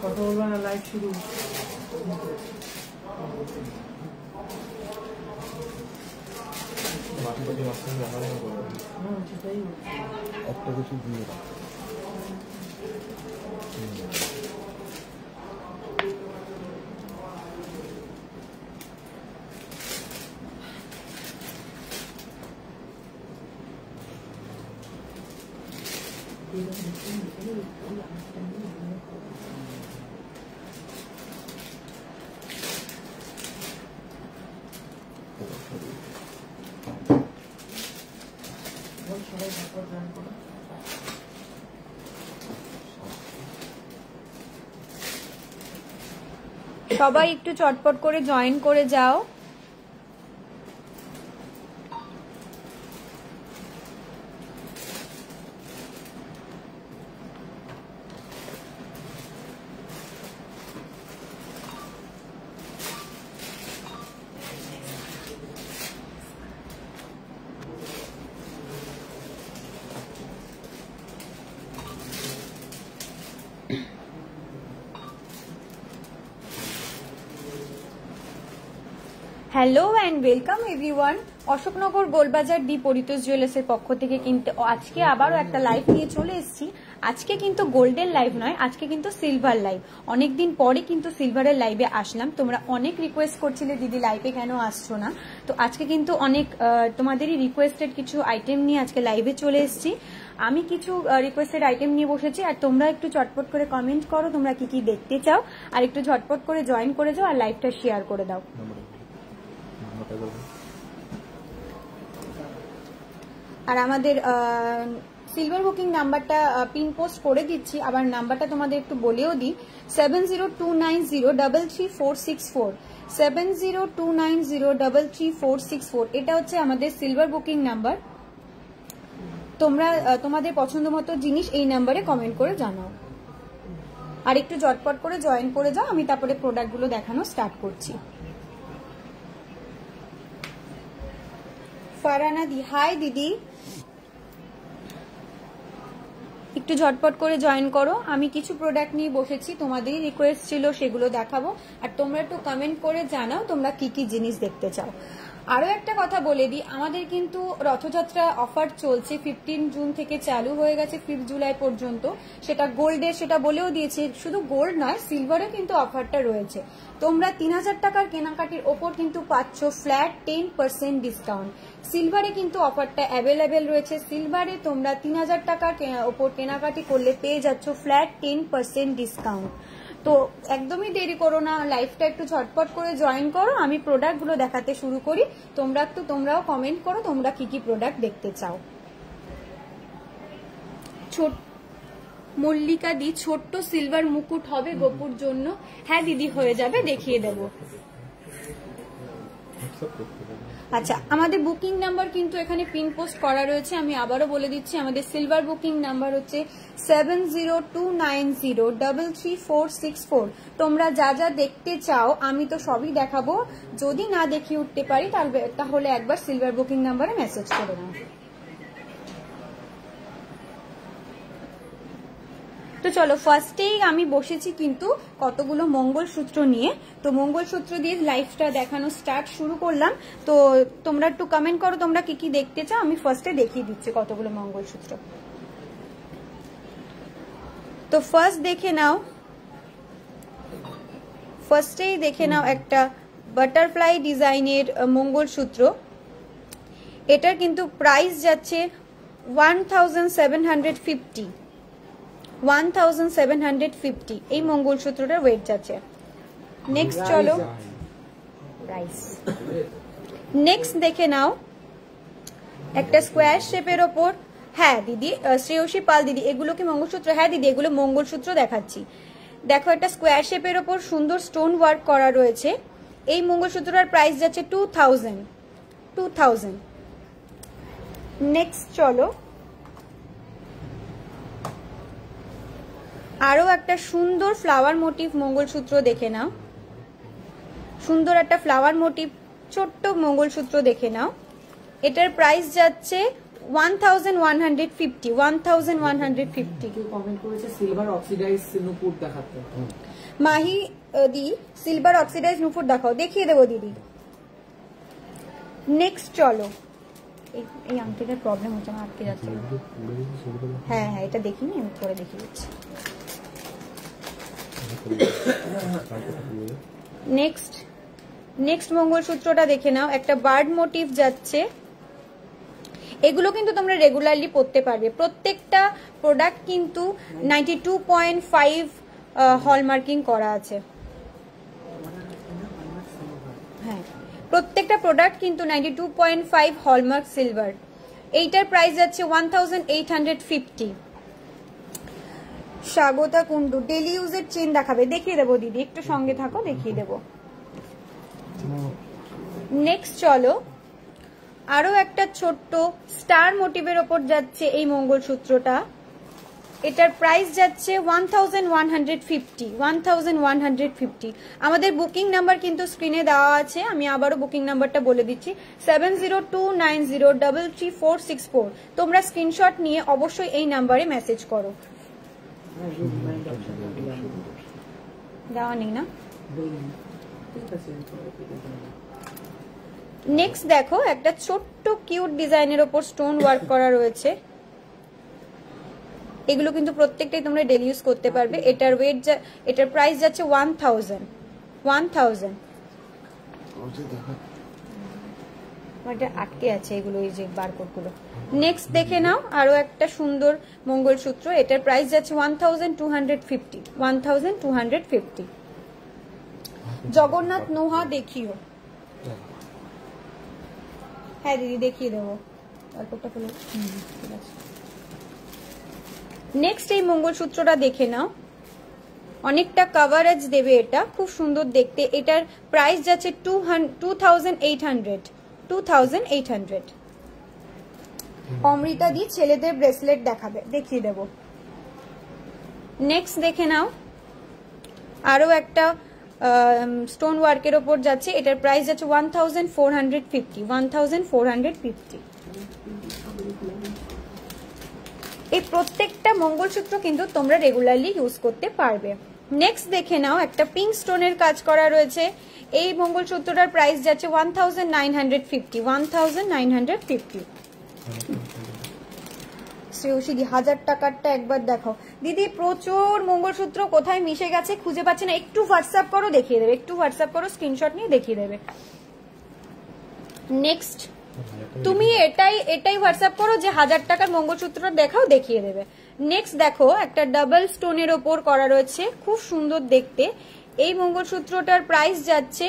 কথা বলবো না, লাইভ শুরু। একটা কিছু দিয়ে সবাই একটু চটপট করে জয়েন করে যাও। Hello and welcome everyone. Ashoknagar Golbazar D Paritosh জুয়েলার্সের পক্ষ থেকে কিন্তু আজকে আবারও একটা লাইভ নিয়ে চলে এসেছি। আজকে কিন্তু গোল্ডেন লাইভ নয়, আজকে কিন্তু সিলভার লাইভ। অনেকদিন পরে কিন্তু সিলভারের লাইভে আসলাম। তোমরা অনেক রিকোয়েস্ট করছিলে দিদি লাইভে কেন আসছো না, তো আজকে কিন্তু অনেক তোমাদেরই রিকোয়েস্টেড কিছু আইটেম নিয়ে আজকে লাইভে চলে এসেছি। আমি কিছু রিকোয়েস্টেড আইটেম নিয়ে বসেছি, আর তোমরা একটু চটপট করে কমেন্ট করো তোমরা কি কি দেখতে চাও, আর একটু ঝটপট করে জয়েন করে যাও আর লাইভটা শেয়ার করে দাও। আর আমাদের সিলভার বুকিং নাম্বারটা পিন পোস্ট করে দিচ্ছি, আবার নাম্বারটা তোমাদের একটু বলেও দিই। 7029033464, 7029033464, এটা হচ্ছে আমাদের সিলভার বুকিং নাম্বার। তোমরা তোমাদের পছন্দ মতো জিনিস এই নাম্বারে কমেন্ট করে জানাও, আর একটু ঝটপট করে জয়েন করে যাও। আমি তারপরে প্রোডাক্টগুলো দেখানো স্টার্ট করছি। ফারহানা দি, হাই দিদি, একটু ঝটপট করে জয়েন করো। আমি কিছু প্রোডাক্ট নিয়ে বসেছি, তোমাদেরই রিকোয়েস্ট ছিল সেগুলো দেখাবো, আর তোমরা একটু কমেন্ট করে জানাও তোমরা কি কি জিনিস দেখতে চাও। আরো একটা কথা বলে দিই, আমাদের কিন্তু রথযাত্রা অফার চলছে, 15 জুন থেকে চালু হয়ে গেছে 5 জুলাই পর্যন্ত। সেটা গোল্ডে সেটা বলেও দিয়েছে, শুধু গোল্ড নয় সিলভারে কিন্তু অফারটা রয়েছে। তোমরা 3000 টাকার কেনাকাটির ওপর কিন্তু পাচ্ছ ফ্ল্যাট 10% ডিসকাউন্ট। সিলভারে কিন্তু অফারটা অ্যাভেলেবেল রয়েছে। সিলভারে তোমরা 3000 টাকার ওপর কেনাকাটি করলে পেয়ে যাচ্ছ ফ্ল্যাট 10% ডিসকাউন্ট। তো একদমই দেরি করো না, লাইভটা একটু ঝটপট করে জয়েন করো। আমি প্রোডাক্টগুলো দেখাতে শুরু করি, তোমরাও কমেন্ট করো তোমরা কি কি প্রোডাক্ট দেখতে চাও। মল্লিকা দি, ছোট্ট সিলভার মুকুট হবে গোপুর জন্য? হ্যাঁ দিদি হয়ে যাবে, দেখিয়ে দেব। আচ্ছা, আমাদের বুকিং নাম্বার কিন্তু এখানে পিন পোস্ট করা রয়েছে, আমি আবারও বলে দিচ্ছি। আমাদের সিলভার বুকিং নাম্বার হচ্ছে 7029033464। তোমরা যা যা দেখতে চাও আমি তো সবই দেখাবো, যদি না দেখিয়ে উঠতে পারি তাহলে একবার সিলভার বুকিং নাম্বারে মেসেজ করে নাও। তো চলো, ফার্স্টেই আমি বসেছি কিন্তু কতগুলো মঙ্গলসূত্র নিয়ে। তো মঙ্গলসূত্র দিয়ে লাইভটা দেখানো শুরু করলাম। তো তোমরা একটু কমেন্ট করো তোমরা কি কি দেখতে চাও, আমি ফার্স্টে দেখিয়ে দিচ্ছি কতগুলো মঙ্গলসূত্র। তো ফার্স্টেই দেখে নাও একটা বাটারফ্লাই ডিজাইনের মঙ্গলসূত্র। এটার কিন্তু প্রাইস যাচ্ছে 1750 এই মঙ্গলসূত্রটার ওয়েট যাচ্ছে। নেক্সট চলো, নেক্সট দেখে নাও একটা স্কোয়ার শেপের ওপর। হ্যাঁ দিদি, শ্রেয়সী পাল দিদি, এগুলো কি মঙ্গলসূত্র? হ্যাঁ দিদি, এগুলো মঙ্গলসূত্র দেখাচ্ছি। দেখো একটা স্কোয়ার শেপের ওপর সুন্দর স্টোন ওয়ার্ক করা রয়েছে। এই মঙ্গলসূত্রটার প্রাইস যাচ্ছে 2000। নেক্সট চলো, আরো একটা সুন্দর ফ্লাওয়ার মোটিভ মঙ্গলসূত্র দেখে নাও। সুন্দর একটা ফ্লাওয়ার মোটিভ ছোট্ট মঙ্গলসূত্র দেখে নাও। এটার প্রাইস যাচ্ছে 1150, 1150। কেউ কমেন্ট করেছে সিলভার অক্সিডাইজ নূপুর দেখাতে। মাহি দি সিলভার অক্সিডাইজ নূপুর দেখাও, দেখিয়ে দেবো দিদি। নেক্সট চলো, এই আংটিটার প্রবলেম হচ্ছে, আমার আটকে যাচ্ছে। হ্যাঁ হ্যাঁ, এটা দেখিনি, আমি পরে দেখিয়ে দিচ্ছি। নেক্সট মঙ্গলসূত্রটা দেখে নাও, একটা বার্ড মোটিভ যাচ্ছে। এগুলো কিন্তু তোমরা রেগুলারলি পরতে পারবে। প্রত্যেকটা প্রোডাক্ট কিন্তু 92.5 হলমার্কিং করা আছে। হ্যাঁ, প্রত্যেকটা প্রোডাক্ট কিন্তু 92.5 হলমার্ক সিলভার। এইটার প্রাইস যাচ্ছে 1850। স্বাগতা কুন্ডু ডেলি ইউজের চেন দেখাবে, দেখিয়ে দেবো দিদি, একটু সঙ্গে থাকো, দেখিয়ে দেবো। নেক্সট চলো, আরো একটা ছোট্ট স্টার মোটিভের ওপর যাচ্ছে এই মঙ্গলসূত্রটা। এটার প্রাইস যাচ্ছে 1150। আমাদের বুকিং নাম্বার কিন্তু স্ক্রিনে দেওয়া আছে, আমি আবারও বুকিং নাম্বারটা বলে দিচ্ছি, 7029033464। তোমরা স্ক্রিনশট নিয়ে অবশ্যই এই নাম্বারে মেসেজ করো। দেওয়া নেই না? নেক্সট দেখো, একটা ছোট্ট কিউট ডিজাইনের ওপর স্টোন ওয়ার্ক করা রয়েছে। এগুলো কিন্তু প্রত্যেকটাই তোমরা ডেলি ইউজ করতে পারবে। এটার প্রাইস যাচ্ছে 1000। এটা আটকে আছে এগুলো, এই যে বারকোড গুলো। নেক্সট দেখে নাও, আরো একটা সুন্দর মঙ্গলসূত্র। এটার প্রাইস যাচ্ছে 1250। জগন্নাথ নোহা দেখিও। হ্যাঁ দিদি, দেখিয়ে দেবো। নেক্সট এই মঙ্গলসূত্রটা দেখে নাও, অনেকটা কভারেজ দেবে, এটা খুব সুন্দর দেখতে। এটার প্রাইস যাচ্ছে 2800। অমৃতা দি ছেলেদের ব্রেসলেট দেখাবে, দেখিয়ে দেব। নেক্সট দেখে নাও, আরো একটা স্টোন ওয়ার্কের ওপর যাচ্ছে। এটার প্রাইস যাচ্ছে 1450। এই প্রত্যেকটা মঙ্গলসূত্র কিন্তু তোমরা রেগুলারলি ইউজ করতে পারবে। নেক্সট দেখে নাও, একটা পিঙ্ক স্টোনের কাজ করা রয়েছে। এই মঙ্গলসূত্রটার প্রাইস যাচ্ছে 1950। শ্রেয়সী 1000 টাকারটা একবার দেখাও। দিদি প্রচুর মঙ্গলসূত্র কোথায় মিশে গেছে খুঁজে পাচ্ছি না, একটু হোয়াটসঅ্যাপ করো, দেখিয়ে দেবে। একটু হোয়াটসঅ্যাপ করো, স্ক্রিনশট নিয়ে দেখিয়ে দেবে। নেক্সট তুমি এটাই হোয়াটসঅ্যাপ করো যে 1000 টাকার মঙ্গলসূত্রটা দেখাও, দেখিয়ে দেবে। নেক্সট দেখো, একটা ডাবল স্টোনের ওপর করা রয়েছে, খুব সুন্দর দেখতে। এই মঙ্গলসূত্রটার প্রাইস যাচ্ছে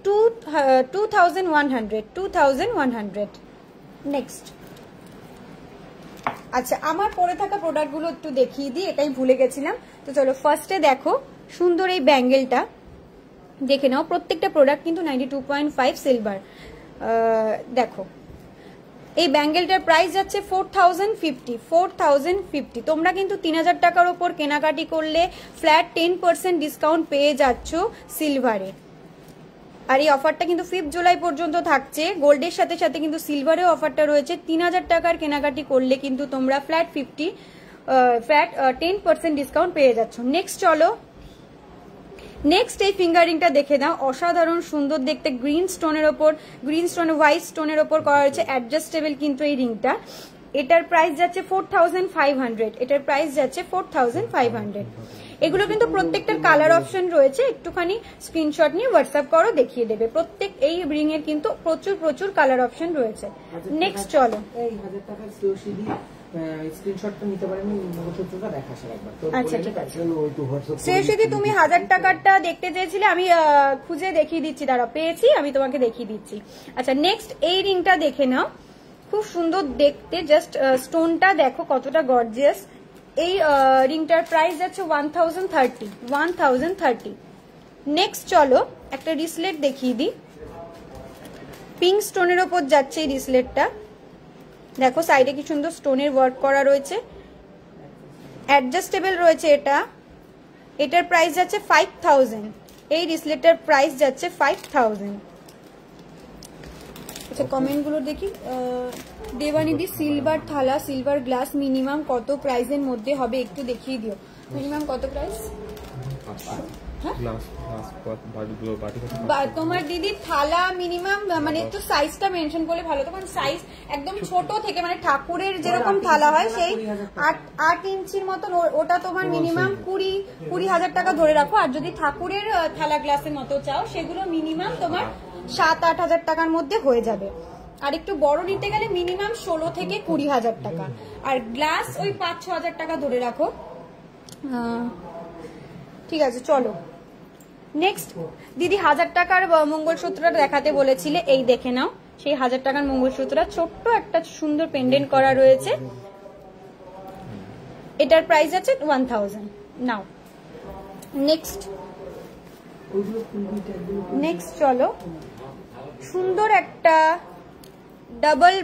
2100। নেক্সট, আচ্ছা আমার পরে থাকা প্রোডাক্টগুলো একটু দেখিয়ে দিই, এটাই ভুলে গেছিলাম। তো চলো, ফার্স্টে দেখো সুন্দর এই ব্যাঙ্গেলটা দেখে নাও। প্রত্যেকটা প্রোডাক্ট কিন্তু 92.5 সিলভার। দেখো এই ব্যাঙ্গেলটার প্রাইস যাচ্ছে 4050। তোমরা কিন্তু 3000 টাকার উপর কেনাকাটি করলে ফ্ল্যাট 10% ডিসকাউন্ট পেয়ে যাচ্ছ সিলভারে। আর এই অফারটা কিন্তু 5 জুলাই পর্যন্ত থাকছে। গোল্ডের সাথে সাথে কিন্তু সিলভারেও অফারটা রয়েছে। 3000 টাকার কেনাকাটি করলে কিন্তু তোমরা ফ্ল্যাট 10% ডিসকাউন্ট পেয়ে যাচ্ছ। নেক্সট চলো, নেক্সট এই ফিঙ্গারিংটা দেখে নাও, অসাধারণ সুন্দর দেখতে। গ্রিন স্টোনের ওপর, গ্রিন স্টোন হোয়াইট স্টোনের ওপর করা হয়েছে। অ্যাডজাস্টেবল কিন্তু এই রিংটা। এটার প্রাইস যাচ্ছে 4500। এটার প্রাইস যাচ্ছে 4500। এগুলো কিন্তু প্রত্যেকটার কালার অপশন রয়েছে, একটুখানি স্ক্রিনশট নিয়ে হোয়াটসঅ্যাপ করো, দেখিয়ে দেবে। প্রত্যেক এই রিং এর কিন্তু প্রচুর কালার অপশন রয়েছে। নেক্সট চলো, এই 1000 টাকার সিওসিডি স্ক্রিনশটটা নিতে পারেন, মঙ্গলসূত্রটা দেখাশার একবার। আচ্ছা ঠিক আছে। শ্রেয়সী তুমি 1000 টাকারটা দেখতে চেয়েছিলে, আমি খুঁজে দেখিয়ে দিচ্ছি, দাঁড়া পেয়েছি, আমি তোমাকে দেখিয়ে দিচ্ছি। আচ্ছা নেক্সট এই রিংটা দেখে নাও, খুব সুন্দর দেখতে। জাস্ট স্টোনটা দেখো কতটা গর্জিয়াস। এই রিংটার প্রাইস যাচ্ছে 1030। নেক্সট চলো, একটা রিসলেট দেখিয়ে দিই। পিঙ্ক স্টোনের ওপর যাচ্ছে এই রিসলেটটা। দেখো সাইডে কি সুন্দর স্টোনের ওয়ার্ক করা রয়েছে, অ্যাডজাস্টেবল রয়েছে এটা। এটার প্রাইস যাচ্ছে 5000। এই রিসলেটের প্রাইস যাচ্ছে 5000। আচ্ছা কমেন্ট গুলো দেখি। দেবানিধি সিলভার থালা সিলভার গ্লাস মিনিমাম কত প্রাইসের মধ্যে হবে একটু দেখিয়ে দিও। মিনিমাম কত প্রাইস? তোমার দিদি থালা মিনিমাম মানে একটু সাইজটা মেনশন করলে ভালো, তখন সাইজ একদম ছোট থেকে মানে ঠাকুরের যেরকম থালা হয় সেই 8 ইঞ্চির মতন, ওটা তোমার মিনিমাম 20,000 টাকা ধরে রাখো। আর যদি ঠাকুরের থালা গ্লাসের মতো চাও সেগুলো মিনিমাম তোমার 7-8 হাজার টাকার মধ্যে হয়ে যাবে। আর একটু বড় নিতে গেলে মিনিমাম 16 থেকে 20,000 টাকা। আর গ্লাস ওই 5-6 হাজার টাকা ধরে রাখো। ঠিক আছে চলো নেক্সট। দিদি 1000 টাকার মঙ্গলসূত্রটা দেখাতে বলেছিলে, এই দেখে নাও সেই 1000 টাকার মঙ্গলসূত্রটা, ছোট্ট একটা সুন্দর পেন্ডেন্ট করা রয়েছে। এটার প্রাইস আছে 1000। নাও নেক্সট চলো সুন্দর একটা ডাবল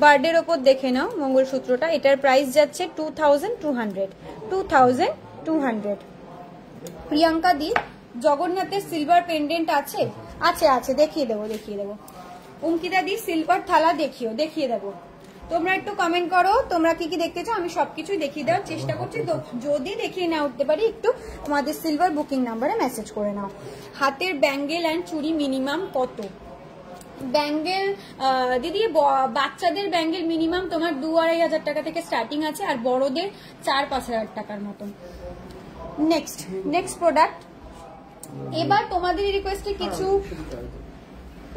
বার্ডের ওপর দেখে নাও মঙ্গলসূত্রটা। এটার প্রাইস যাচ্ছে 2200। প্রিয়াঙ্কা দি জগন্নাথের সিলভার পেন্ডেন্ট আছে? আছে দেখিয়ে দেবো। অঙ্কিতা দি সিলভার থালা দেখিয়ে দেবো। তোমরা একটু কমেন্ট করো তোমরা কি কি দেখতে চাও, আমি সবকিছুই দেখিয়ে দেওয়ার চেষ্টা করছি। যদি দেখিয়ে না উঠতে পারি একটু আমাদের সিলভার বুকিং নাম্বারে মেসেজ করে নাও। হাতের ব্যাঙ্গেল অ্যান্ড চুড়ি মিনিমাম কত? ব্যাঙ্গেল দিদি বাচ্চাদের ব্যাঙ্গেল মিনিমাম তোমার 2-2.5 হাজার টাকা থেকে স্টার্টিং আছে, আর বড়দের 4-5 হাজার টাকার মতন। Next product. এবার তোমাদের রিকোয়েস্টে কিছু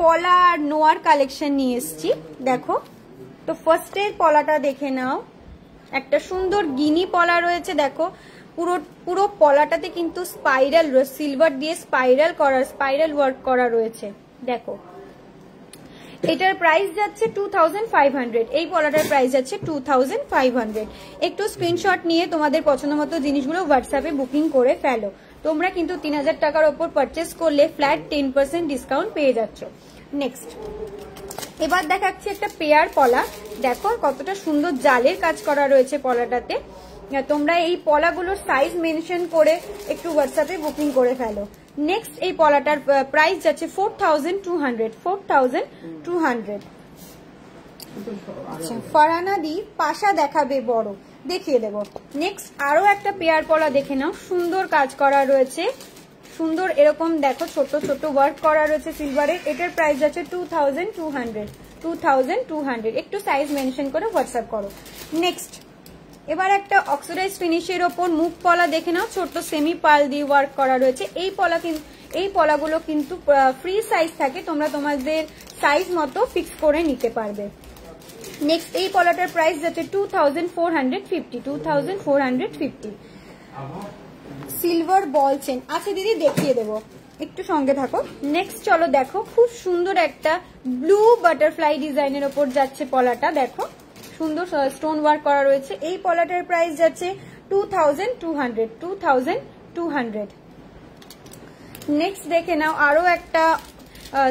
পলা আর নোয়ার কালেকশন নিয়ে এসেছি। দেখো তো ফার্স্টের পলাটা দেখে নাও, একটা সুন্দর গিনি পলা রয়েছে। দেখো পুরো পলাটাতে কিন্তু স্পাইরাল সিলভার দিয়ে স্পাইরাল ওয়ার্ক করা রয়েছে। দেখো এটার প্রাইস যাচ্ছে 2500। এই পলাটার প্রাইস যাচ্ছে 2500। একটু স্ক্রিনশট নিয়ে তোমাদের পছন্দ মতো জিনিসগুলো হোয়াটসঅ্যাপে বুকিং করে ফেলো। তোমরা কিন্তু 3000 টাকার ওপর পারচেস করলে ফ্ল্যাট 10% ডিসকাউন্ট পেয়ে যাচ্ছ। নেক্সট এবার দেখাচ্ছি একটা পেয়ার পলা। দেখো কতটা সুন্দর জালের কাজ করা রয়েছে পলাটাতে। তোমরা এই পলাগুলোর সাইজ মেনশন করে একটু হোয়াটসঅ্যাপে বুকিং করে ফেলো। নেক্সট এই পলাটার প্রাইস যাচ্ছে 4200। আচ্ছা ফারহানা দি পাশা দেখাবে বড়, দেখিয়ে দেব। নেক্সট আরো একটা পেয়ার পলা দেখে নাও, সুন্দর কাজ করা রয়েছে, সুন্দর এরকম দেখো ছোট ছোট ওয়ার্ক করা রয়েছে সিলভারের। এটার প্রাইস যাচ্ছে 2200। একটু সাইজ মেনশন করে হোয়াটসঅ্যাপ করো। নেক্সট এবার একটা অক্সিডাইজ ফিনিশের ওপর মুখ পলা দেখে নাও, ছোট্ট সেমি পাল দিয়ে ওয়ার্ক করা রয়েছে। এই পলাগুলো কিন্তু ফ্রি সাইজ থাকে, তোমরা তোমাদের সাইজ মতো ফিক্স করে নিতে পারবে। নেক্সট এই পলাটার প্রাইস যাচ্ছে 2450। সিলভার বল চেন আচ্ছা দিদি দেখিয়ে দেবো, একটু সঙ্গে থাকো। নেক্সট চলো দেখো খুব সুন্দর একটা ব্লু বাটারফ্লাই ডিজাইনের ওপর যাচ্ছে পলাটা। দেখো সুন্দর স্টোন ওয়ার্ক করা রয়েছে। এই পলাটার প্রাইস যাচ্ছে 2200। নেক্সট দেখে নাও আরো একটা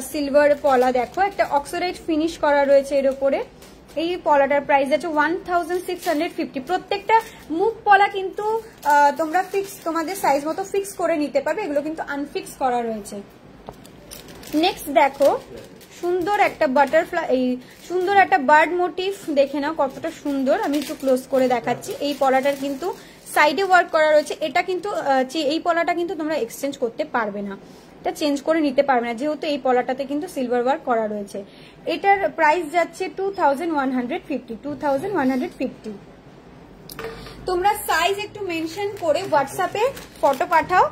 সিলভার পলা। দেখো একটা অক্সিডাইজ ফিনিশ করা রয়েছে এর উপরে। এই পলাটার প্রাইস যাচ্ছে 1650। প্রত্যেকটা মুখ পলা কিন্তু তোমরা ফিক্স তোমাদের সাইজ মতো ফিক্স করে নিতে পারবে, এগুলো কিন্তু আনফিক্স করা রয়েছে। নেক্সট দেখো সুন্দর একটা বাটারফ্লাই, এই সুন্দর একটা বার্ড মোটিভ দেখে নাও কতটা সুন্দর। আমি একটু ক্লোজ করে দেখাচ্ছি। এই পলাটার কিন্তু সাইডে ওয়ার্ক করা রয়েছে। এটা কিন্তু এই পলাটা কিন্তু তোমরা এক্সচেঞ্জ করতে পারবে না, এটা চেঞ্জ করে নিতে পারবে না, যেহেতু এই পলাটাতে কিন্তু সিলভার ওয়ার্ক করা রয়েছে। এটার প্রাইস যাচ্ছে 2150। তোমরা সাইজ একটু মেনশন করে হোয়াটসঅ্যাপে ফটো পাঠাও।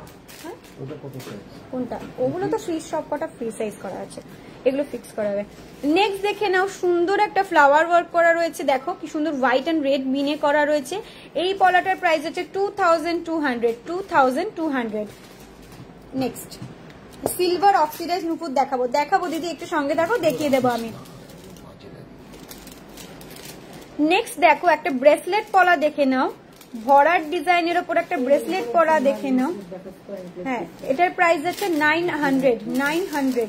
কোনটা? ওগুলো তো ফ্রি, সব কটা ফ্রি সাইজ করা আছে, এগুলো ফিক্স করা হবে। নেক্সট দেখে নাও সুন্দর একটা ফ্লাওয়ার ওয়ার্ক করা রয়েছে। দেখো কি সুন্দর হোয়াইট অ্যান্ড রেড মিনে করা রয়েছে। এই পলাটার প্রাইস হচ্ছে 2200। নেক্সট সিলভার অক্সিডাইজ নুপুর দেখাবো দিদি একটু সঙ্গে থাকো, দেখিয়ে দেবো আমি। নেক্সট দেখো একটা ব্রেসলেট পলা দেখে নাও, ভরার ডিজাইনের ওপর একটা ব্রেসলেট পলা দেখে নাও। হ্যাঁ এটার প্রাইস আছে 900।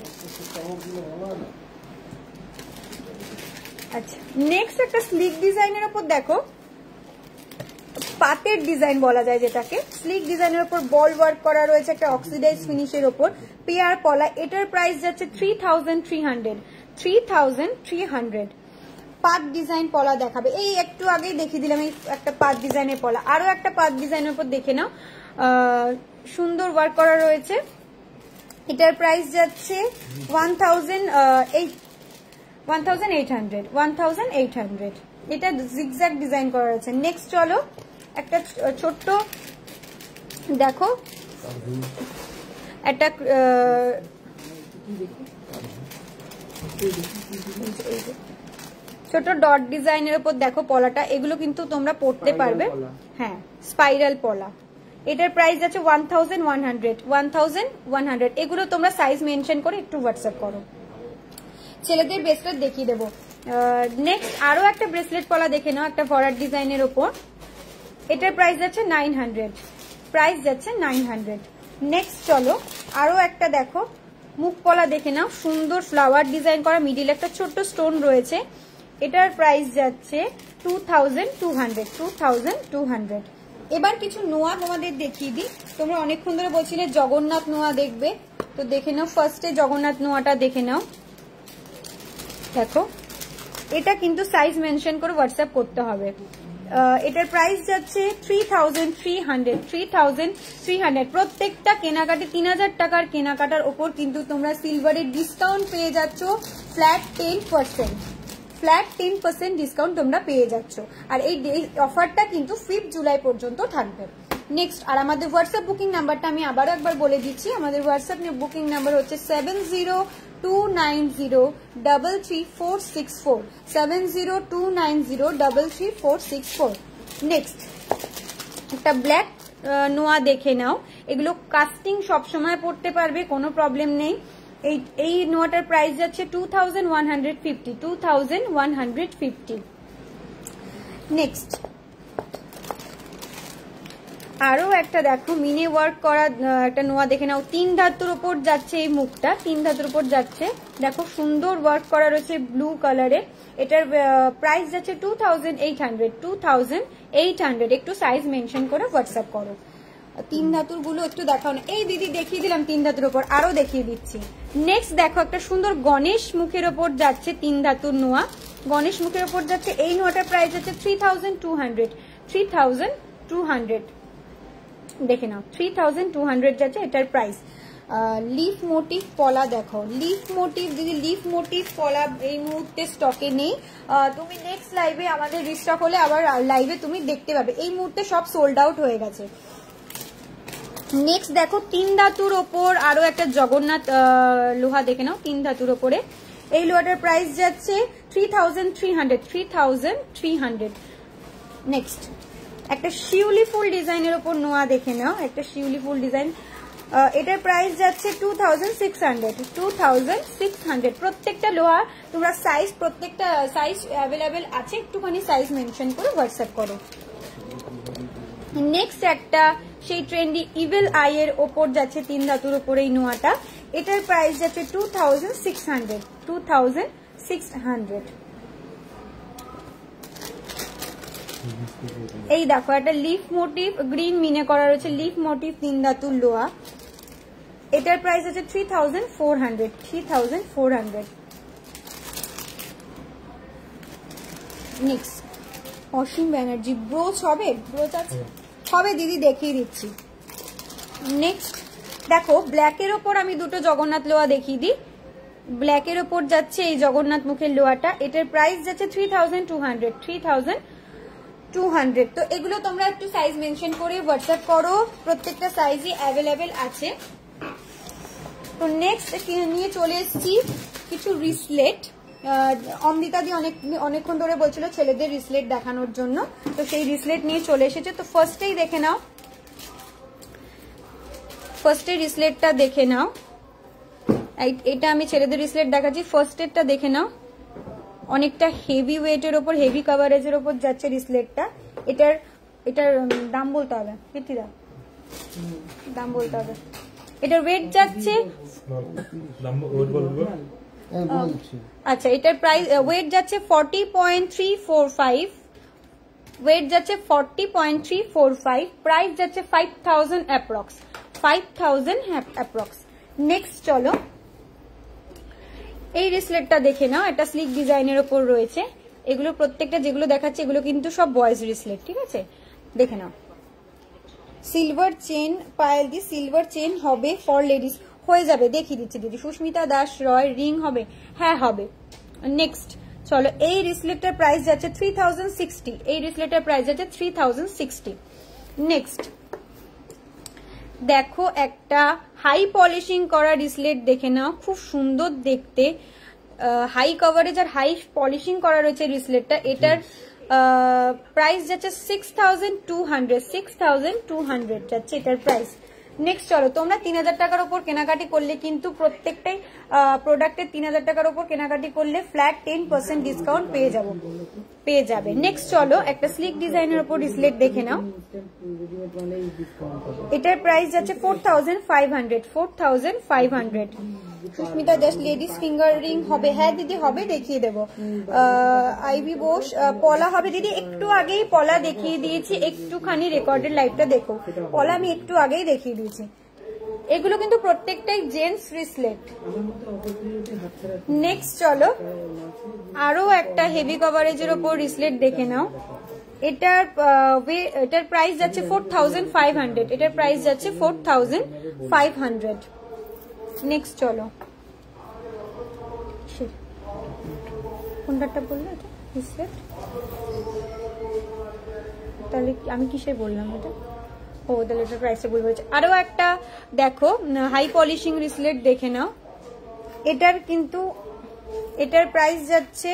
আচ্ছা নেক্সট একটা স্লিক ডিজাইনের ওপর দেখো পাতের ডিজাইন বলা যায় যেটাকে, স্লিক ডিজাইনের উপর বল ওয়ার্ক করা রয়েছে একটা অক্সিডাইজ ফিনিশের উপর, পেয়ার পলা। এটার প্রাইস যাচ্ছে 3300। পাত ডিজাইন পলা দেখাবে, এই একটু আগেই দেখিয়ে দিলাম এই একটা পাত ডিজাইনের পলা। আরো একটা পাত ডিজাইনের উপর দেখে নাও, সুন্দর ওয়ার্ক করা রয়েছে। এটার প্রাইস যাচ্ছে 1800। এটা জিগজ্যাগ ডিজাইন করা রয়েছে। নেক্সট চলো একটা ছোট্ট দেখো, একটা ছোট ডট ডিজাইনের উপর দেখো পলাটা, এগুলো কিন্তু তোমরা পড়তে পারবে। হ্যাঁ, স্পাইরাল পলা। এটার প্রাইস আছে 1100। এগুলো তোমরা সাইজ মেনশন করে একটু হোয়াটসঅ্যাপ করো। ছেলেদের ব্রেসলেট দেখিয়ে দেবো। নেক্সট আরো একটা ব্রেসলেট পলা দেখে নাও, একটা ভরাট ডিজাইনের উপর। এটার প্রাইস যাচ্ছে 900। নেক্সট চলো আরো একটা দেখো, মুখ পলা দেখে নাও, সুন্দর ফ্লাওয়ার ডিজাইন করা, মিডিল একটা ছোট্ট স্টোন রয়েছে। এটার প্রাইস যাচ্ছে 2200। এবার কিছু নোয়া তোমাদের দেখিয়ে দিই। তোমরা অনেকক্ষণ ধরে বলছিলে জগন্নাথ নোয়া দেখবে, তো দেখে নাও। ফার্স্টে জগন্নাথ নোয়াটা দেখে নাও। দেখো এটা কিন্তু সাইজ মেনশন করে হোয়াটসঅ্যাপ করতে হবে। এটার প্রাইস যাচ্ছে 3300। প্রত্যেকটা কেনাকাটি 3000 টাকার কেনাকাটার ওপর কিন্তু তোমরা সিলভারের ডিসকাউন্ট পেয়ে যাচ্ছ ফ্ল্যাট 10% ডিসকাউন্ট তোমরা পেয়ে যাচ্ছ। আর এই অফারটা কিন্তু 5 জুলাই পর্যন্ত থাকবে। নেক্সট আর আমাদের হোয়াটসঅ্যাপ বুকিং নাম্বারটা আমি আবারও একবার বলে দিচ্ছি। আমাদের হোয়াটসঅ্যাপ বুকিং নাম্বার হচ্ছে 7029033464 7029033464। নেক্সট একটা ব্ল্যাক নোয়া দেখে নাও, এগুলো কাস্টিং সবসময় পড়তে পারবে, কোনো প্রবলেম নেই। এই নোয়াটার প্রাইস যাচ্ছে 2150। নেক্সট আরো একটা দেখো, মিনে ওয়ার্ক করা একটা নোয়া দেখে নাও। 3 ধাতুর উপর যাচ্ছে, এই মুখটা 3 ধাতুর উপর যাচ্ছে। দেখো সুন্দর ওয়ার্ক করা রয়েছে ব্লু কালারে। এটার প্রাইস যাচ্ছে 2800। একটু সাইজ মেনশন করে হোয়াটসঅ্যাপ করো। 3 ধাতুর গুলো একটু দেখাও না। এই দিদি দেখিয়ে দিলাম 3 ধাতুর উপর, আরো দেখিয়ে দিচ্ছি। নেক্সট দেখো একটা সুন্দর গণেশ মুখের ওপর যাচ্ছে 3 ধাতুর নোয়া, গণেশ মুখের ওপর যাচ্ছে। এই নোয়াটার প্রাইস যাচ্ছে 3200। দেখে নাও 3200 যাচ্ছে এটার প্রাইস। লিফ মোটিভ পলা দেখো, লিফ মোটিভ দিদি, লিফ মোটিভ পলা এই মুহূর্তে স্টকে নেই। তুমি নেক্সট লাইভে আমাদের রিস্টক হলে আবার লাইভে তুমি দেখতে পাবে। এই মুহূর্তে সব সোল্ড আউট হয়ে গেছে। নেক্সট দেখো 3 ধাতুর ওপর আরো একটা জগন্নাথ লোহা দেখে নাও, 3 ধাতুর ওপরে। এই লোহাটার প্রাইস যাচ্ছে 3300। নেক্সট একটা শিউলি ফুল ডিজাইনের ওপর নোয়া দেখে নাও, একটা শিউলি ফুল ডিজাইন। এটার প্রাইস যাচ্ছে 2600। প্রত্যেকটা লোহা তোমরা সাইজ, প্রত্যেকটা সাইজ অ্যাভেলেবেল আছে, একটুখানি সাইজ মেনশন করে হোয়াটসঅ্যাপ করো। নেক্সট একটা সেই ট্রেন্ডি ইভিল আই এর ওপর যাচ্ছে 3 ধাতুর ওপর এই নোয়াটা। এটার প্রাইস যাচ্ছে 2600। এই দেখো একটা লিফ মোটিভ গ্রিন মিনে করা রয়েছে, লিফ মোটিভ 3 ধাতুর লোহা। এটার প্রাইস আছে 3400। নেক্সট অসীম ব্যানার্জি ব্রোচ হবে, ব্রোচ আছে হবে দিদি, দেখিয়ে দিচ্ছি। নেক্সট দেখো ব্ল্যাকের ওপর আমি দুটো জগন্নাথ লোহা দেখিয়ে দিই। ব্ল্যাকের ওপর যাচ্ছে এই জগন্নাথ মুখের লোহাটা, এটার প্রাইস যাচ্ছে 3200। তো এগুলো তোমরা একটু সাইজ মেনশন করে হোয়াটসঅ্যাপ করো, প্রত্যেকটা সাইজই অ্যাভেলেবেল আছে। তো নেক্সট নিয়ে চলে এসেছি কিছু রিসলেট। অমৃতা দি অনেকক্ষণ ধরে বলছিল ছেলেদের রিসলেট দেখানোর জন্য, তো সেই রিসলেট নিয়ে চলে এসেছে। তো ফার্স্টেই দেখে নাও, ফার্স্টে রিসলেটটা দেখে নাও। এটা আমি ছেলেদের রিসলেট দেখাচ্ছি, ফার্স্টেরটা দেখে নাও। অনেকটা হেভি ওয়েটের ওপর, হেভি কভারেজের ওপর যাচ্ছে রিসলেটটা। এটার দাম বলতে হবে, দাম বলতে হবে। এটার ওয়েট যাচ্ছে, আচ্ছা এটার প্রাইস ওয়েট যাচ্ছে 40.345। ওয়েট যাচ্ছে 40.345, প্রাইস যাচ্ছে 5000 অ্যাপ্রক্স, 5000 অ্যাপ্রক্স। নেক্সট চলো এই রিসলেটটা দেখে নাও, এটা স্লিক ডিজাইনের ওপর রয়েছে। এগুলো প্রত্যেকটা যেগুলো দেখাচ্ছে এগুলো কিন্তু সব বয়েজ রিসলেট, ঠিক আছে, দেখে নাও। সিলভার চেন, পায়েল দি সিলভার চেন হবে ফর লেডিস, হয়ে যাবে, দেখিয়ে দিচ্ছি দিদি। সুস্মিতা দাস রয়, রিং হবে, হ্যাঁ হবে। নেক্সট চলো এই রিসলেটের প্রাইস যাচ্ছে 3060, এই রিসলেটের প্রাইস যাচ্ছে 3060। নেক্সট দেখো একটা হাই পলিশিং করা রিসলেট দেখে নাও, খুব সুন্দর দেখতে, হাই কভারেজ আর হাই পলিশিং করা রয়েছে রিসলেটটা। এটার প্রাইস যাচ্ছে 6200, 6200 যাচ্ছে এটার প্রাইস। নেক্সট চলো তোমরা 3000 টাকার উপর কেনাকাটি করলে কিন্তু প্রত্যেকটাই প্রোডাক্টের 3000 টাকার উপর কেনাকাটি করলে ফ্ল্যাট 10% ডিসকাউন্ট পেয়ে যাবে। নেক্সট চলো একটা স্লিক ডিজাইনের উপর রিসলেট দেখে নাও, এটার প্রাইস যাচ্ছে 4500, 4500। Susmita Das ladies finger ring হবে, হ্যাঁ দিদি হবে, দেখিয়ে দেবো। আইভি বোস পলা হবে দিদি, একটু আগেই পলা দেখিয়ে দিয়েছি, একটুখানি রেকর্ডের লাইভটা দেখো, পলা আমি একটু আগেই দেখিয়ে দিয়েছি। এগুলো কিন্তু প্রত্যেকটাই জেন্টস রিসলেট। নেক্সট চলো আরো একটা হেভি কভারেজের ওপর রিসলেট দেখে নাও, এটার প্রাইস যাচ্ছে 4500, এটার প্রাইস যাচ্ছে 4500। নেক্সট চলো কোনটা বললো এটা রিসলেট, তাহলে আমি কিসে বললাম এটা, ও তাহলে এটার প্রাইসটা বলবো। আরো একটা দেখো হাই পলিশিং রিসলেট দেখে নাও, এটার কিন্তু এটার প্রাইস যাচ্ছে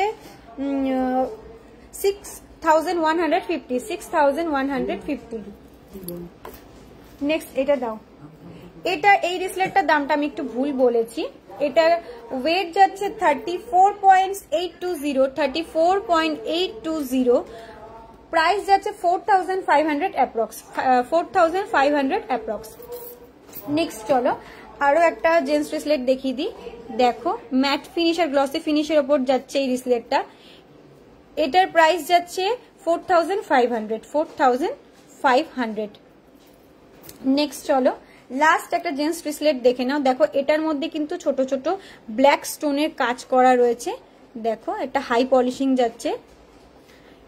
6150, 6150। নেক্সট এটা দাও, এটা এই রিসলেটটার দামটা আমি একটু ভুল বলেছি, এটার ওয়েট যাচ্ছে 34.820, 34.820, প্রাইস যাচ্ছে 4500 অ্যাপ্রক্স, 4500 অ্যাপ্রক্স। নেক্সট চলো আরো একটা জেন্টস রিসলেট দেখিয়ে দিই, দেখো ম্যাট ফিনিশ আর গ্লসি ফিনিশের ওপর যাচ্ছে এই রিসলেটটা, এটার প্রাইস যাচ্ছে 4500, 4500। নেক্সট চলো লাস্ট একটা জেন্টস রিসলেট দেখে নাও, দেখো এটার মধ্যে কিন্তু ছোট ছোট ব্ল্যাক স্টোনের কাজ করা রয়েছে, দেখো এটা হাই পলিশিং যাচ্ছে,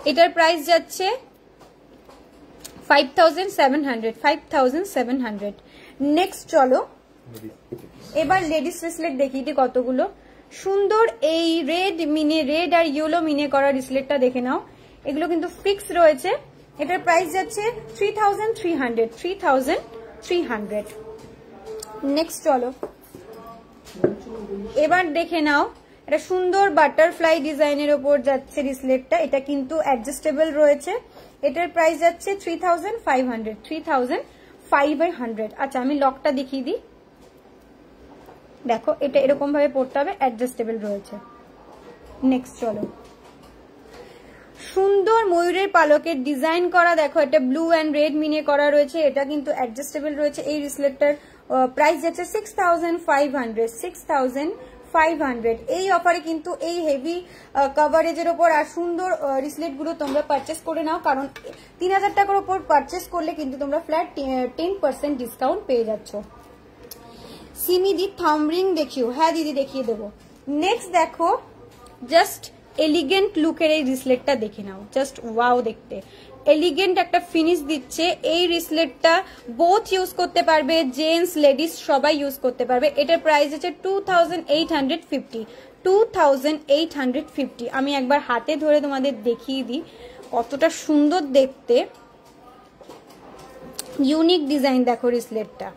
এটার প্রাইস যাচ্ছে 5700, 5700। নেক্সট চলো এবার লেডিস রিসলেট দেখিয়ে দিই কতগুলো সুন্দর, এই রেড আর ইয়েলো মিনে করা রিসলেটটা দেখে নাও, এগুলো কিন্তু ফিক্স রয়েছে, এটার প্রাইস যাচ্ছে 3300, 3300। নেক্সট চলো এবার দেখে নাও এটা সুন্দর বাটারফ্লাই ডিজাইনের ওপর যাচ্ছে রিসলেটটা, এটা কিন্তু অ্যাডজাস্টেবল রয়েছে, এটার প্রাইস যাচ্ছে 3500, 3500। আচ্ছা আমি লকটা দেখিয়ে দিই, দেখো এটা এরকম ভাবে পড়তে হবে, অ্যাডজাস্টেবল রয়েছে। নেক্সট চলো সুন্দর ময়ূরের পালকের ডিজাইন করা, দেখো এটা ব্লু অ্যান্ড রেড মিনে করা রয়েছে, এটা কিন্তু অ্যাডজাস্টেবল রয়েছে, এই রিসলেটটার প্রাইস যাচ্ছে 6500, 6500। এই অফারে কিন্তু এই হেভি কভারেজের ওপর আর সুন্দর রিসলেট গুলো তোমরা পারচেস করে নাও, কারণ 3000 টাকার উপর পারচেস করলে কিন্তু তোমরা ফ্ল্যাট 10% ডিসকাউন্ট পেয়ে যাচ্ছ। সিমি দি থাম্ব রিং দেখিও, হ্যাঁ দিদি দেখিয়ে দেবো। নেক্সট দেখো জাস্ট এলিগেন্ট লুকের এই রিসলেটটা দেখে নাও, জাস্ট ওয়াও দেখতে, এলিগেন্ট একটা ফিনিশ দিচ্ছে, এই রিসলেটটা বোথ ইউজ করতে পারবে, জেন্টস লেডিস সবাই ইউজ করতে পারবে, এটার প্রাইস হচ্ছে 2850, 2850। আমি একবার হাতে ধরে তোমাদের দেখিয়ে দিই কতটা সুন্দর দেখতে, ইউনিক ডিজাইন দেখো রিসলেটটা,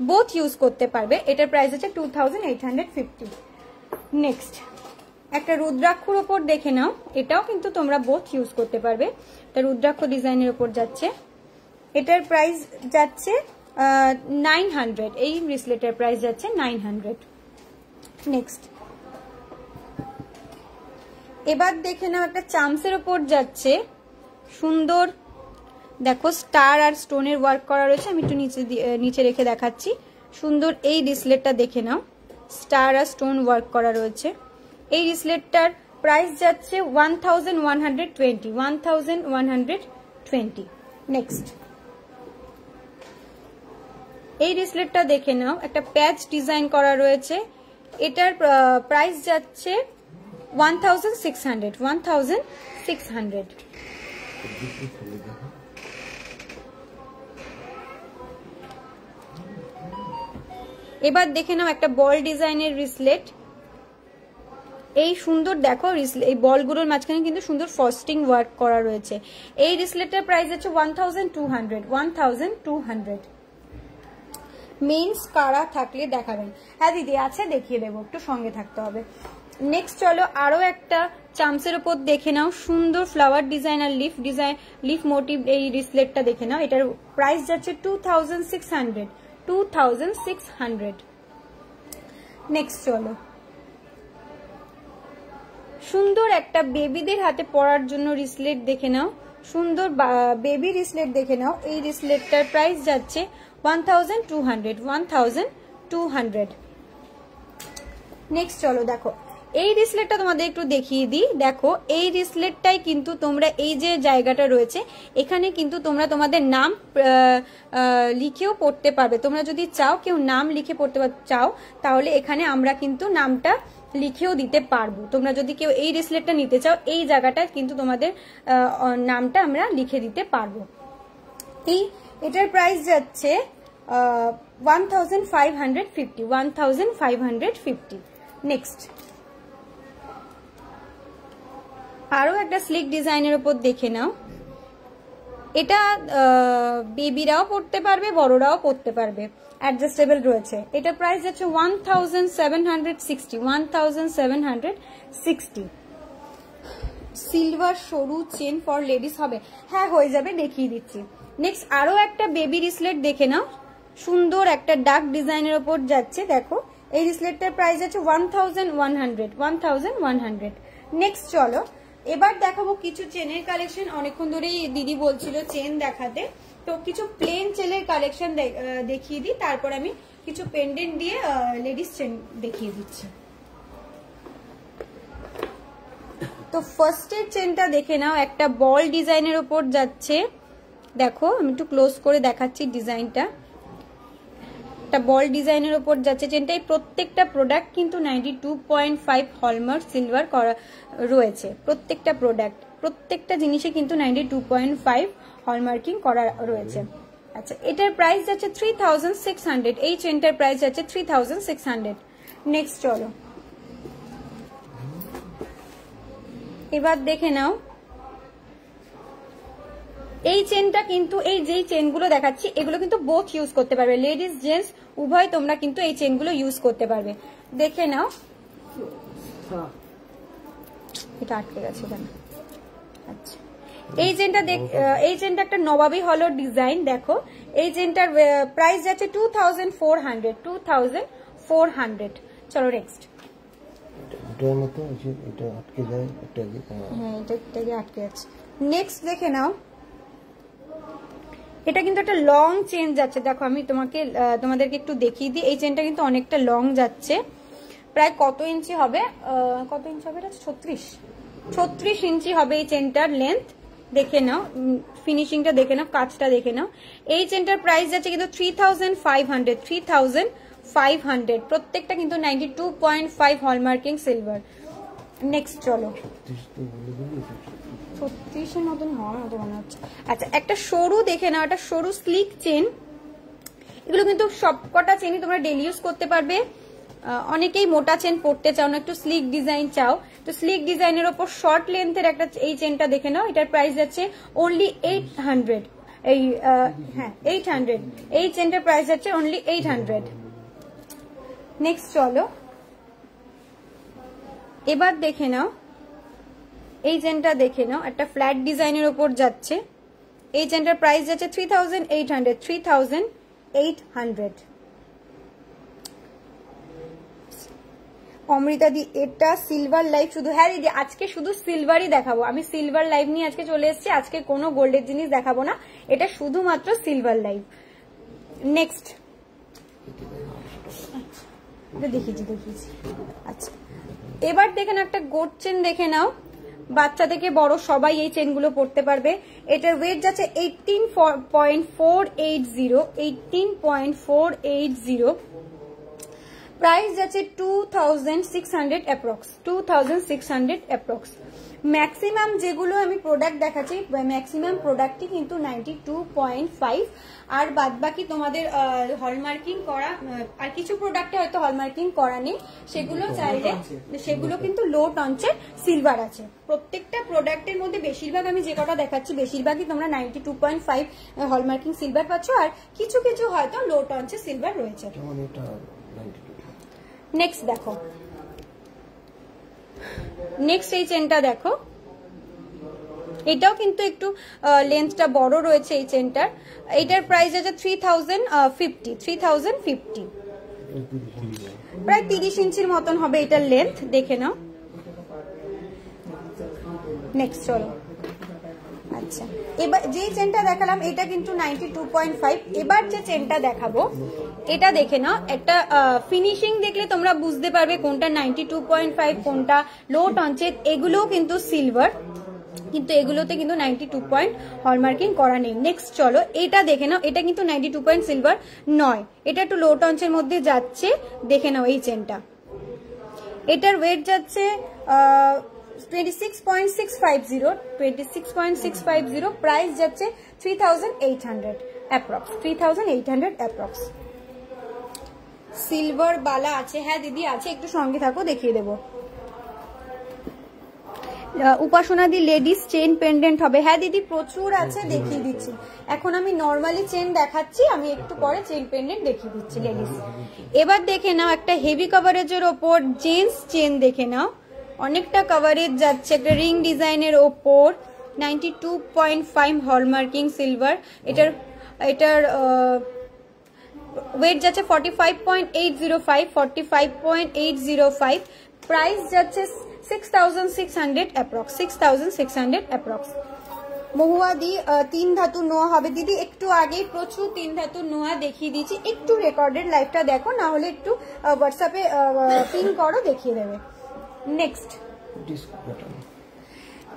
বোথ ইউজ করতে পারবে, এটার প্রাইস হচ্ছে 2850। নেক্সট একটা রুদ্রাক্ষর ওপর দেখে নাও, এটাও কিন্তু তোমরা বোথ ইউজ করতে পারবে, এটা রুদ্রাক্ষ ডিজাইনের ওপর যাচ্ছে, এটার প্রাইস যাচ্ছে 900, এই ব্রেসলেটের প্রাইস যাচ্ছে 900। নেক্সট এবার দেখে নাও একটা চামসের ওপর যাচ্ছে সুন্দর, দেখো স্টার আর স্টোনের ওয়ার্ক করা রয়েছে, আমি একটু নিচে রেখে দেখাচ্ছি, সুন্দর এই রিসলেটটা দেখে নাও, স্টার আর স্টোন ওয়ার্ক করা রয়েছে, এই রিসলেটটার প্রাইস যাচ্ছে 1120, 20। নেক্সট এই রিসলেটটা দেখে নাও, একটা প্যাচ ডিজাইন করা রয়েছে, এটার প্রাইস যাচ্ছে 1600। 1600। এবার দেখে নাও একটা বল ডিজাইনের রিসলেট, এই সুন্দর দেখো এই বলগুলোর মাঝখানে কিন্তু সুন্দর ফস্টিং ওয়ার্ক করা রয়েছে। এই রিসলেটের প্রাইস আছে 1200। 1200। মেইনস কারা থাকলে দেখাবেন? হ্যাঁ দিদি আছে, দেখিয়ে দেবো, একটু সঙ্গে থাকতে হবে। নেক্সট চলো আরো একটা চামচের উপর দেখে নাও, সুন্দর ফ্লাওয়ার ডিজাইন আর লিফ মোটিভ এই রিসলেটটা দেখে নাও, এটার প্রাইস যাচ্ছে 2600। 2600। নেক্সট চলো সুন্দর একটা বেবিদের হাতে পরার জন্য রিসলেট দেখে নাও, সুন্দর বেবি রিসলেট দেখে নাও, এই রিসলেটটার প্রাইস যাচ্ছে 1200। 1200। নেক্সট চলো দেখো এই রিসলেটটা তোমাদের একটু দেখিয়ে দিই। দেখো এই রিসলেটটাই কিন্তু তোমরা এই যে জায়গাটা রয়েছে এখানে কিন্তু তোমরা তোমাদের নাম লিখেও পড়তে পারবে। তোমরা যদি চাও কেউ নাম লিখে পড়তে চাও তাহলে এখানে আমরা কিন্তু নামটা লিখেও দিতে পারবো। তোমরা যদি কেউ এই রিসলেটটা নিতে চাও এই জায়গাটায় কিন্তু তোমাদের নামটা আমরা লিখে দিতে পারবো। এটার প্রাইস যাচ্ছে 1550। 1550। নেক্সট আরো একটা স্লিক ডিজাইনের উপর দেখে নাও, এটা বেবিরাও পড়তে পারবে বড়রাও পড়তে পারবে, অ্যাডজাস্টেবল রয়েছে। এটা প্রাইস যাচ্ছে 1760। 1760। সিলভার সরু চেন ফর লেডিস হবে? হ্যাঁ হয়ে যাবে, দেখিয়ে দিচ্ছি। নেক্সট আরো একটা বেবি রিসলেট দেখে নাও, সুন্দর একটা ডার্ক ডিজাইনের উপর যাচ্ছে। দেখো এই রিসলেটটার প্রাইস আছে 1100। 1100। নেক্সট চলো এবার দেখাবো কিছু চেনের কালেকশন। অনেকক্ষণ ধরেই দিদি বলছিল চেন দেখাতে, তো কিছু প্লেন চেনের কালেকশন দেখিয়ে দিই, তারপর আমি কিছু পেন্ডেন্ট দিয়ে লেডিস চেন দেখিয়ে দিচ্ছি। তো ফার্স্টের চেনটা দেখে নাও, একটা বল ডিজাইনের উপর যাচ্ছে। দেখো আমি একটু ক্লোজ করে দেখাচ্ছি ডিজাইনটা, একটা বল ডিজাইনের উপর যাচ্ছে চেনটা। এই প্রত্যেকটা প্রোডাক্ট কিন্তু 92.5 হলমার্ক সিলভার করা রয়েছে। প্রত্যেকটা জিনিসে কিন্তু 92.5 হলমার্কিং করা রয়েছে। আচ্ছা এটার প্রাইস যাচ্ছে 3600। এই চেনটার প্রাইস যাচ্ছে 3600। নেক্সট চলো এবার দেখে নাও এই চেনটা কিন্তু এই যেই চেনগুলো দেখাচ্ছি এগুলো কিন্তু বোথ ইউজ করতে পারবে, লেডিস জেন্টস উভয় তোমরা কিন্তু এই চেনগুলো ইউজ করতে পারবে। দেখে নাও, এটা আটকে গেছে কেন? আচ্ছা এই চেনটা একটা নবাবী হলো ডিজাইন। দেখো এই চেনটার প্রাইস যাচ্ছে 2400। 2400। চলো নেক্সট। এটা আটকে যায়, হ্যাঁ এটা আটকে যাচ্ছে। নেক্সট দেখে নাও, এটা কিন্তু একটা লং চেন যাচ্ছে। দেখো আমি তোমাদেরকে একটু দেখিয়ে দিই, এই চেনটা কিন্তু অনেকটা লং যাচ্ছে। প্রায় কত ইঞ্চি হবে? 36 ইঞ্চি হবে এই চেনটার লেন্থ। দেখে নাও ফিনিশিংটা দেখে নাও, কাজটা দেখে নাও। এই চেনটার প্রাইস যাচ্ছে কিন্তু 3500। 3500। প্রত্যেকটা কিন্তু 92.5 হলমার্কিং সিলভার। নেক্সট চলো 36-এর মতন হওয়ার মতো মনে হচ্ছে। আচ্ছা একটা সরু দেখে নাও, একটা সরু স্লিক চেন। এগুলো কিন্তু সবকটা চেনই তোমরা ডেলি ইউজ করতে পারবে। অনেকেই মোটা চেন পড়তে চাও না, একটু স্লিক ডিজাইন চাও, তো স্লিক ডিজাইনের ওপর শর্ট লেন্থের একটা এই চেনটা দেখে নাও। এটার প্রাইস যাচ্ছে অনলি 800। 800। এই চেনটার প্রাইস যাচ্ছে অনলি 800। নেক্সট চলো এবার দেখে নাও এই চেনটা দেখে নাও, একটা ফ্ল্যাট ডিজাইনের উপর যাচ্ছে। এই চেনটার প্রাইস যাচ্ছে 3800। 3800। অমৃতা দি এটা সিলভার লাইভ শুধু? হ্যাঁ দিদি আজকে শুধু সিলভারই দেখাবো, আমি সিলভার লাইভ নিয়ে আজকে চলে এসেছি। আজকে কোনো গোল্ডের জিনিস দেখাবো না, এটা শুধুমাত্র সিলভার লাইভ। নেক্সট দেখিয়েছি। আচ্ছা এবার দেখে নাও একটা গোল্ড চেন দেখে নাও, বাচ্চা থেকে বড় সবাই এই চেনগুলো পরতে পারবে। এটার ওয়েট যাচ্ছে 18.480, 18.480। প্রাইস যাচ্ছে 2600 অ্যাপ্রক্স, 2600 অ্যাপ্রক্স। ম্যাক্সিমাম যেগুলো আমি প্রোডাক্ট দেখাচ্ছি ম্যাক্সিমাম প্রোডাক্টই কিন্তু 92.5, আর বাদ বাকি তোমাদের হলমার্কিং করা, আর কিছু প্রোডাক্টে হয়তো হলমার্কিং করা নেই, সেগুলো চাইলে সেগুলো কিন্তু লো টঞ্চের সিলভার আছে। প্রত্যেকটা প্রোডাক্টের মধ্যে বেশিরভাগ আমি যে কটা দেখাচ্ছি বেশিরভাগই তোমরা 92.5 হলমার্কিং সিলভার পাচ্ছ, আর কিছু কিছু হয়তো লো টঞ্চের সিলভার রয়েছে। নেক্সট দেখো, নেক্সট এই চেনটা দেখো, এটাও কিন্তু একটু লেন্থটা বড় রয়েছে এই চেনটার। এটার প্রাইস আছে 3050, প্রায় 30 ইঞ্চির মতন হবে এটার লেন্থ, দেখে নাও। নেক্সট চলো, আচ্ছা এবার যে চেনটা দেখালাম এটা কিন্তু 92.5। এবার যে চেনটা দেখাবো এটা দেখে নাও, একটা ফিনিশিং দেখলে তোমরা বুঝতে পারবে কোনটা 92.5 কোনটা লো টঞ্চের। এগুলোও কিন্তু সিলভার, কিন্তু এগুলোতে কিন্তু 92 পয়েন্ট হলমার্কিং করা নেই। নেক্সট চলো এটা দেখে নাও, এটা কিন্তু 92 পয়েন্ট সিলভার নয়, এটা একটু লো টঞ্চের মধ্যে যাচ্ছে, দেখে নাও এই চেনটা। এটার ওয়েট যাচ্ছে 26.650, প্রাইস যাচ্ছে 3800 অ্যাপ্রক্স, 3800 অ্যাপ্রক্স। সিলভার বালা আছে, হ্যাঁ দিদি আছে, একটু সঙ্গে থাকো দেখিয়ে দেবো। উপাসনাদি লেডিস চেন পেন্ডেন্ট হবে, হ্যাঁ দিদি প্রচুর আছে, দেখিয়ে দিচ্ছি। এখন আমি নর্মালি চেন দেখাচ্ছি, আমি একটু পরে চেন পেন্ডেন্ট দেখিয়ে দিচ্ছি লেডিস। এবার দেখে নাও একটা হেভি কভারেজের ওপর জেন্টস চেন দেখে নাও, অনেকটা কভারেজ যাচ্ছে, একটা রিং ডিজাইনের ওপর 92.5 হলমার্কিং সিলভার। এটার ওয়েট যাচ্ছে 45.805, 45.805। প্রাইস যাচ্ছে 6600 অ্যাপ্রক্স, 6600 অ্যাপ্রক্স। মহুয়াদি 3 ধাতু নোয়া হবে দিদি, একটু আগেই প্রচুর 3 ধাতু নোয়া দেখিয়ে দিয়েছি, একটু রেকর্ডেড লাইভটা দেখো, না হলে একটু হোয়াটসঅ্যাপে পিন করো, দেখিয়ে দেবে। নেক্সট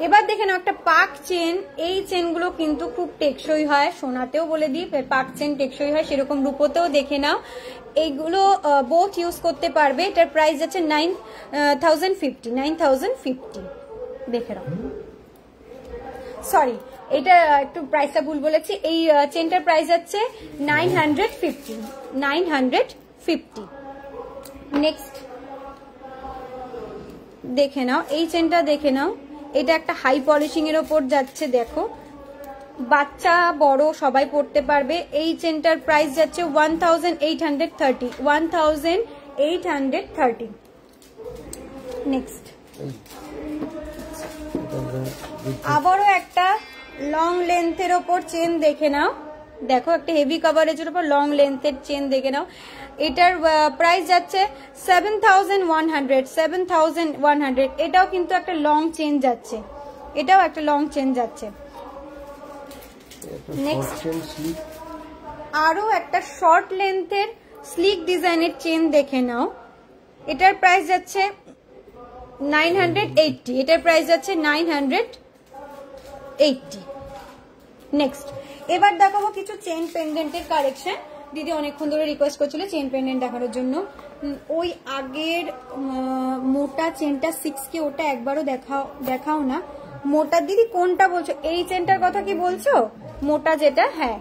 এবার দেখে নাও একটা পাক চেন। এই চেনগুলো কিন্তু খুব টেকসই হয়, সোনাতেও বলে দিই পাক চেন টেকসই হয়, সেরকম রূপোতেও দেখে নাও। এইগুলো বোথ ইউজ করতে পারবে। এটার প্রাইস যাচ্ছে 9050, দেখে নাও। সরি, এটা একটু প্রাইসটা ভুল বলেছি, এই চেনটার প্রাইস যাচ্ছে 950। নেক্সট দেখে নাও এই চেনটা দেখে নাও, এটা একটা হাই পলিশিং এর ওপর যাচ্ছে, দেখো বাচ্চা বড় সবাই পড়তে পারবে। এই চেনটার প্রাইস যাচ্ছে 1830। নেক্সট আবারও একটা লং লেন্থের ওপর চেন দেখে নাও, দেখো একটা হেভি কভারেজের উপর লং লেন্থের চেন দেখে নাও। এটার প্রাইস যাচ্ছে 7100। এটাও কিন্তু একটা লং চেন যাচ্ছে, এটাও একটা লং চেন যাচ্ছে। নেক্সট আরো একটা শর্ট লেন্থের স্লিক ডিজাইনের চেন দেখে নাও, এটার প্রাইস যাচ্ছে 980। এটার প্রাইস যাচ্ছে 980। নেক্সট এবার দেখাবো কিছু চেন পেন্ডেন্টের কালেকশন। দিদি অনেকক্ষণ ধরে রিকোয়েস্ট করছিল চেন পেন্ডেন্ট দেখানোর জন্য। ওই আগের মোটা চেনটা 6K, ওটা একবারও দেখাও না। মোটা দিদি কোনটা বলছো? এই চেনটার কথা কি বলছো? মোটা যেটা, হ্যাঁ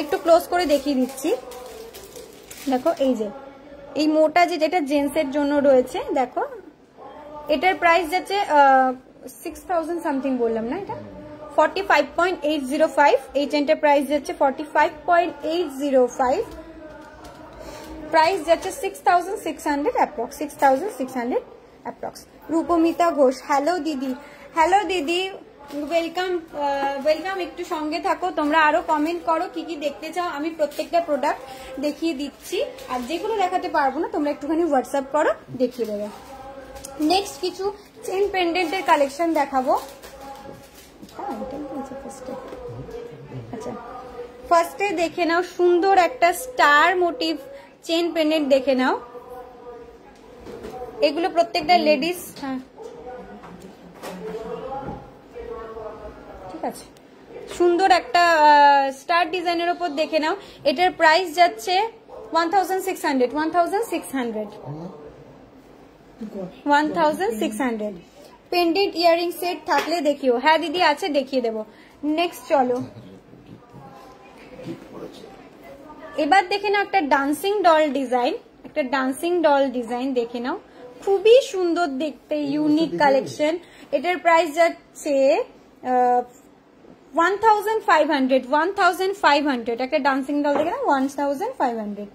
একটু ক্লোজ করে দেখিয়ে দিচ্ছি। দেখো এই যে এই মোটা যেটা জেন্টসের জন্য রয়েছে, দেখো এটার প্রাইস যাচ্ছে 6000 সামথিং বললাম না, এটা 45.805। এই চেনটার প্রাইস যাচ্ছে 45.805। প্রাইস যাচ্ছে 6600 অ্যাপ্রক্স, 6600 অ্যাপ্রক্স। রূপমিতা ঘোষ, হ্যালো দিদি, হ্যালো দিদি, ওয়েলকাম ওয়েলকাম। একটু সঙ্গে থাকো, তোমরা আরো কমেন্ট করো কি কি দেখতে চাও, আমি প্রত্যেকটা প্রোডাক্ট দেখিয়ে দিচ্ছি। আর যেগুলো দেখাতে পারবো না তোমরা একটুখানি হোয়াটসঅ্যাপ করো, দেখিয়ে দেবে। নেক্সট কিছু চেন পেন্ডেন্টের কালেকশন দেখাবো। আচ্ছা ফার্স্টে দেখে নাও সুন্দর একটা স্টার মোটিভ চেন পেন্ডেন্ট দেখে নাও। এগুলো প্রত্যেকটা লেডিস, হ্যাঁ আছে। সুন্দর একটা স্টার ডিজাইনের উপর দেখে নাও, এটার প্রাইস যাচ্ছে 1600 1600 পেন্ডেন্ট ইয়ারিং সেট থাকলে দেখিও। হ্যাঁ দিদি আছে, দেখিয়ে দেবো। নেক্সট চলো, এবার দেখে নাও একটা ডান্সিং ডল ডিজাইন, একটা ডান্সিং ডল ডিজাইন দেখে নাও, খুবই সুন্দর দেখতে, ইউনিক কালেকশন। এটার প্রাইস যাচ্ছে 1500 একটা ডান্সিং ডল দেখে নাও 1500।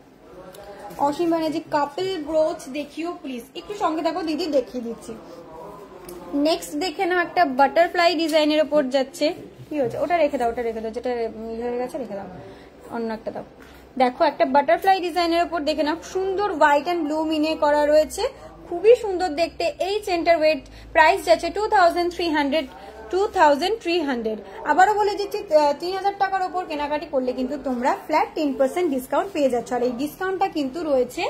অসীম ব্যানার্জি কাপল ব্রোচ দেখিও প্লিজ, একটু সঙ্গে থাকো দিদি, দেখিয়ে দিচ্ছি। নেক্সট দেখে নাও একটা বাটারফ্লাই ডিজাইনের উপর যাচ্ছে, কি হচ্ছে ওটা রেখে দাও, যেটা হয়ে গেছে রেখে দাও, অন্য একটা দাও। দেখো একটা বাটারফ্লাই ডিজাইনের উপর দেখে নাও, সুন্দর হোয়াইট অ্যান্ড ব্লু মিনে করা রয়েছে, খুবই সুন্দর দেখতে। এই চেনটার ওয়েট প্রাইস যাচ্ছে 2300। আবারও বলে দিচ্ছি 3000 টাকার উপর কেনাকাটি করলে কিন্তু তোমরা ফ্ল্যাট 10% ডিসকাউন্ট পেয়ে যাচ্ছ। আর এই ডিসকাউন্টটা কিন্তু রয়েছে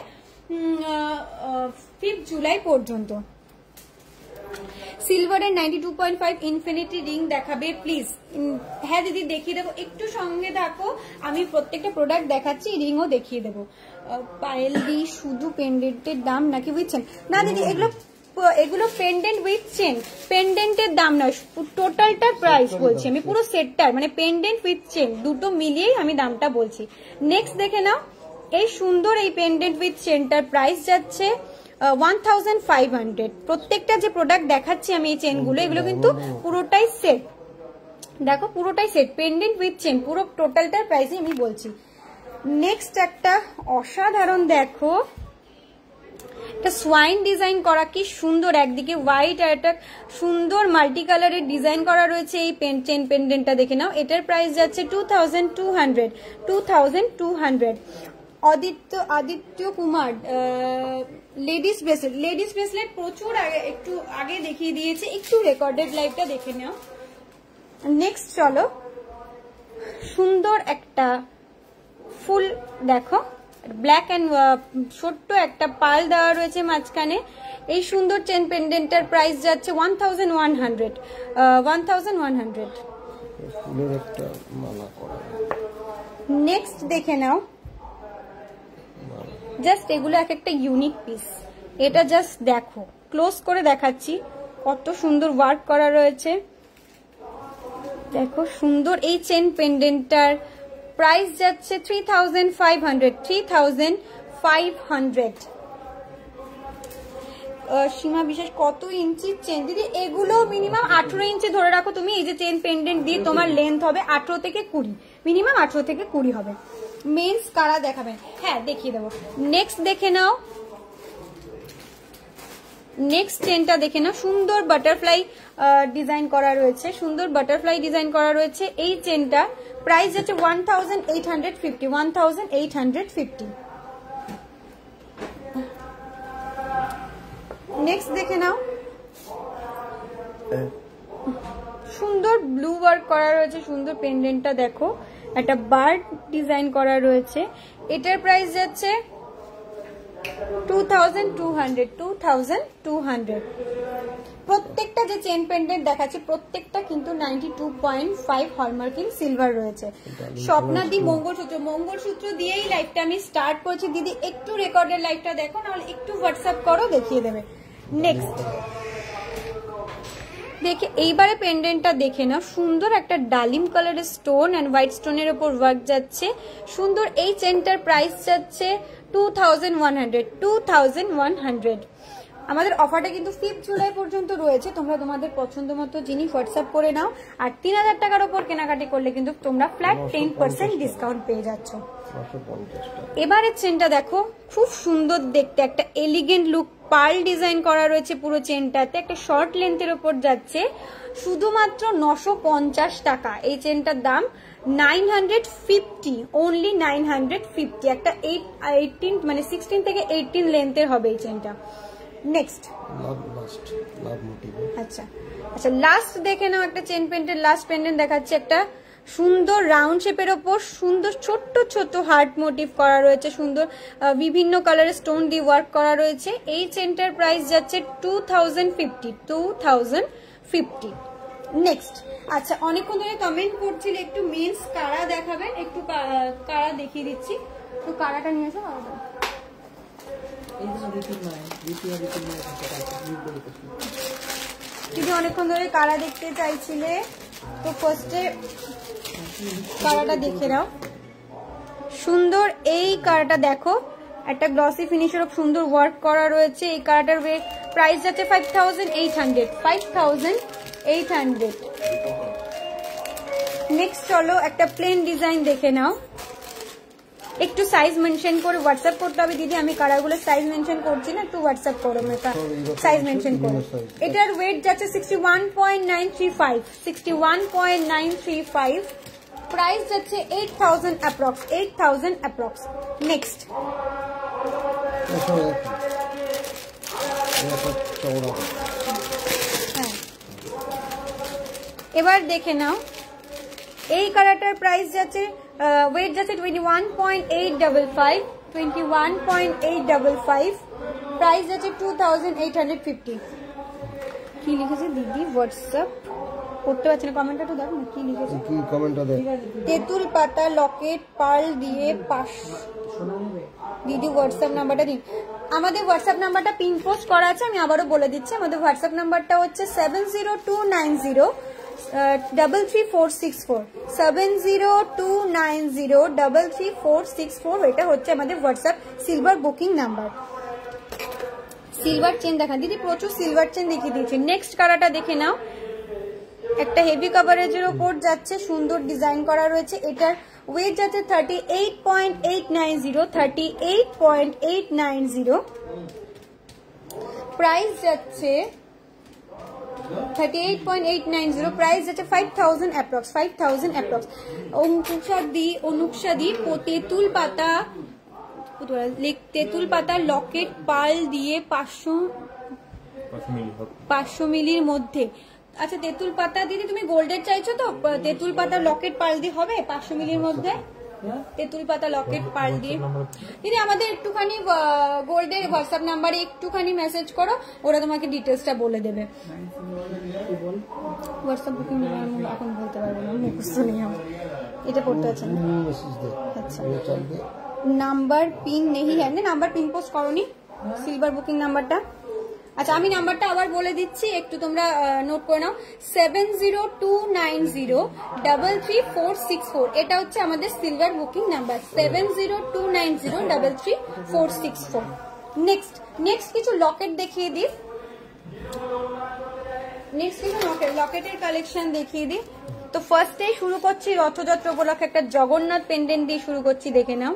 5 জুলাই পর্যন্ত। সিলভারের 92.5 ইনফিনিটি রিং দেখাবে প্লিজ। হ্যাঁ দিদি দেখিয়ে দেবো, একটু সঙ্গে থাকো, আমি প্রত্যেকটা প্রোডাক্ট দেখাচ্ছি, রিংও দেখিয়ে দেবো। পায়েল দি শুধু পেন্ডেন্টের দাম নাকি বুঝছেন? না দিদি এগুলো পেন্ডেন্ট উইথ চেন, পেন্ডেন্টের দাম নয়, টোটালটার প্রাইস বলছি আমি, পুরো সেটটার মানে পেন্ডেন্ট উইথ চেন দুটো মিলিয়েই আমি দামটা বলছি। নেক্সট দেখে নাও, এই সুন্দর এই পেন্ডেন্ট উইথ চেনটার প্রাইস যাচ্ছে 1500। প্রত্যেকটা যে প্রোডাক্ট দেখাচ্ছি আমি এই চেনগুলো, এগুলো কিন্তু পুরোটাই সেট, দেখো পুরোটাই সেট, পেন্ডেন্ট উইথ চেন, পুরো টোটালটার প্রাইসই আমি বলছি। নেক্সট একটা অসাধারণ দেখো, একটা সোয়াইন ডিজাইন করা, কি সুন্দর, একদিকে হোয়াইট আর একটা সুন্দর মাল্টি কালারের ডিজাইন করা রয়েছে। এই চেন পেন্ডেন্টটা দেখে নাও, এটার প্রাইস যাচ্ছে 2200। আদিত্য কুমার লেডিস ব্রেসলেট প্রচুর আগে, একটু আগে দেখিয়ে দিয়েছে, একটু রেকর্ডেড লাইভটা দেখে নাও। নেক্সট চলো, সুন্দর একটা ফুল দেখো, ব্ল্যাক অ্যান্ড ছোট্ট একটা পাল দেওয়া রয়েছে মাঝখানে। এই সুন্দর চেন পেন্ডেন্টটার প্রাইস যাচ্ছে 1100। নেক্সট দেখে নাও, জাস্ট এগুলো এক একটা ইউনিক পিস, এটা জাস্ট দেখো, ক্লোজ করে দেখাচ্ছি, কত সুন্দর ওয়ার্ক করা রয়েছে, দেখো সুন্দর। এই চেন পেন্ডেন্টটার প্রাইস যাচ্ছে 3500। সীমা বিশেষ কত ইঞ্চি চেন দিদি? এগুলো মিনিমাম 18 ইঞ্চি ধরে রাখো তুমি। এই যে চেন পেন্ডেন্ট দিয়ে তোমার লেন্থ হবে 18 থেকে 20, মিনিমাম 18 থেকে 20 হবে। মেন্স কারা দেখাবেন? হ্যাঁ দেখিয়ে দেবো। নেক্সট দেখে নাও, নেক্সট চেনটা দেখে নাও, সুন্দর বাটারফ্লাই ডিজাইন করা রয়েছে, সুন্দর বাটারফ্লাই ডিজাইন করা রয়েছে। এই চেনটা প্রাইস যাচ্ছে 1850। নেক্সট দেখে নাও, সুন্দর ব্লু ওয়ার্ক করা রয়েছে, সুন্দর পেন্ডেন্টটা দেখো, একটা বার্ড ডিজাইন করা রয়েছে। এটার প্রাইস যাচ্ছে 2200। প্রত্যেকটা যে চেন পেন্ডেন্ট দেখাচ্ছে প্রত্যেকটা কিন্তু 92.5 হলমার্কিং সিলভার রয়েছে। স্বপ্নাদি মঙ্গলসূত্র দিয়েই লাইভটা আমি স্টার্ট করছি। দিদি একটু রেকর্ডের লাইভটা দেখো, নাহলে একটু হোয়াটসঅ্যাপ করো, দেখিয়ে দেবে। নেক্সট দেখে এইবারে পেন্ডেন্টটা দেখে নাও, সুন্দর একটা ডালিম কালারের স্টোন এন্ড হোয়াইট স্টোনের উপর ওয়ার্ক যাচ্ছে, সুন্দর। এই চেনটার প্রাইস যাচ্ছে 2100। আমাদের অফারটা কিন্তু 5 জুলাই পর্যন্ত রয়েছে, তোমরা তোমাদের পছন্দ মতো জিনিস হোয়াটসঅ্যাপ করে নাও। আর 3000 টাকার উপর কেনাকাটি করলে কিন্তু তোমরা ফ্ল্যাট 10% ডিসকাউন্ট পেয়ে যাচ্ছ। এবারের চেনটা দেখো, খুব সুন্দর দেখতে, একটা এলিগেন্ট লুক, পার্ল ডিজাইন করা রয়েছে পুরো চেনটাতে, একটা শর্ট লেন্থের উপর যাচ্ছে, শুধুমাত্র 950 টাকা। এই চেনটার দাম 950, অনলি 950। একটা 18 মানে 16 থেকে 18 লেন্থের হবে এই চেনটা। নেক্সট আচ্ছা লাস্ট দেখে নাও, একটা চেন পেন্ডেন্ট, লাস্ট পেন্ডেন্ট দেখাচ্ছে, একটা সুন্দর রাউন্ড শেপের ওপর সুন্দর ছোট্ট ছোট্ট হার্ট মোটিভ করা রয়েছে, সুন্দর বিভিন্ন কালারের স্টোন দিয়ে ওয়ার্ক করা রয়েছে। এই চেনটার প্রাইস যাচ্ছে 2050। নেক্সট, আচ্ছা অনেকক্ষণ ধরে কমেন্ট করছিল একটু মেন্স কারা দেখাবেন, একটু কারা দেখিয়ে দিচ্ছি। তো কারাটা নিয়ে এসো। দিদি অনেকক্ষণ ধরে কারা দেখতে চাইছিলে, তো ফার্স্টে কারাটা দেখে নাও। সুন্দর এই কারাটা দেখো, একটা গ্লসি ফিনিশের সুন্দর ওয়ার্ক করা রয়েছে। এই কারাটার প্রাইস যাচ্ছে 5800। 5800। নেক্সট চলো একটা প্লেন ডিজাইন দেখে নাও। একটু সাইজ মেনশন করে হোয়াটসঅ্যাপ করতে হবে দিদি, আমি কারাগুলো সাইজ মেনশন করছি না, একটু হোয়াটসঅ্যাপ করো মেটা সাইজ মেনশন করো। এটার ওয়েট যাচ্ছে 61.935। 61.935। প্রাইস যাচ্ছে 8000 অ্যাপ্রক্স। 8000 অ্যাপ্রক্স। নেক্সট হ্যাঁ, এবার দেখে নাও এই কালারটার প্রাইস যাচ্ছে, ওয়েট যাচ্ছে 21.855। 21.855। প্রাইস যাচ্ছে 2850। কি লিখেছে দিদি হোয়াটসঅ্যাপ করতে পারছি না, কমেন্টটা তো দেখো কি লিখেছে। কি কমেন্টটা দেখ। তেঁতুল পাতা লকেট পার্ল দিয়ে দিদি হোয়াটসঅ্যাপ নাম্বারটা দিন। আমাদের হোয়াটসঅ্যাপ নাম্বারটা পিন পোস্ট করা আছে, আমি আবারও বলে দিচ্ছি। আমাদের হোয়াটসঅ্যাপ নাম্বারটা হচ্ছে 7029033464। 7029033464। এটা হচ্ছে আমাদের WhatsApp silver booking number. Silver chain দেখা দিদি, প্রচুর সিলভার চেন দেখিয়ে দিয়েছি। নেক্সট কালারটা দেখে নাও, একটা হেভি কভারেজের ওপর যাচ্ছে, সুন্দর ডিজাইন করা রয়েছে। এটার ওয়েট যাচ্ছে 38.890। 38.890। প্রাইস যাচ্ছে 38.890। প্রাইস যাচ্ছে 5000 অ্যাপ্রক্স। 5000 অ্যাপ্রক্স। অনুপসাদি তেঁতুল পাতা লকেট পার্ল দিয়ে 500 মিলির মধ্যে। আচ্ছা তেঁতুল পাতা দিদি তুমি গোল্ডের চাইছো তো, তেঁতুল পাতা লকেট পার্ল দিয়ে হবে 500 মিলির মধ্যে। তেঁতুল পাতা লকেট পার্ল দিয়ে দিদি আমাদের একটুখানি গোল্ডের হোয়াটসঅ্যাপ নাম্বারে একটুখানি মেসেজ করো, ওরা তোমাকে ডিটেলসটা বলে দেবে। হোয়াটসঅ্যাপ বুকিং নাম্বার এখন বলতে পারবো না, মুখস্থ নেই আমার, এটা পড়তে আছে না। আচ্ছা নাম্বার পিন নেই, হ্যাঁ নাম্বার পিন পোস্ট করোনি সিলভার বুকিং নাম্বারটা। আচ্ছা আমি নাম্বারটা আবার বলে দিচ্ছি, একটু তোমরা নোট করে নাও। 7029033464। এটা হচ্ছে আমাদের সিলভার বুকিং নাম্বার। 7029033464। নেক্সট কিছু লকেট দেখিয়ে দিই। নেক্সট কিছু লকেটের কালেকশন দেখিয়ে দিই। তো ফার্স্টেই শুরু করছি রথযাত্রা উপলক্ষে একটা জগন্নাথ পেন্ডেন্ট দিয়ে শুরু করছি, দেখে নাও।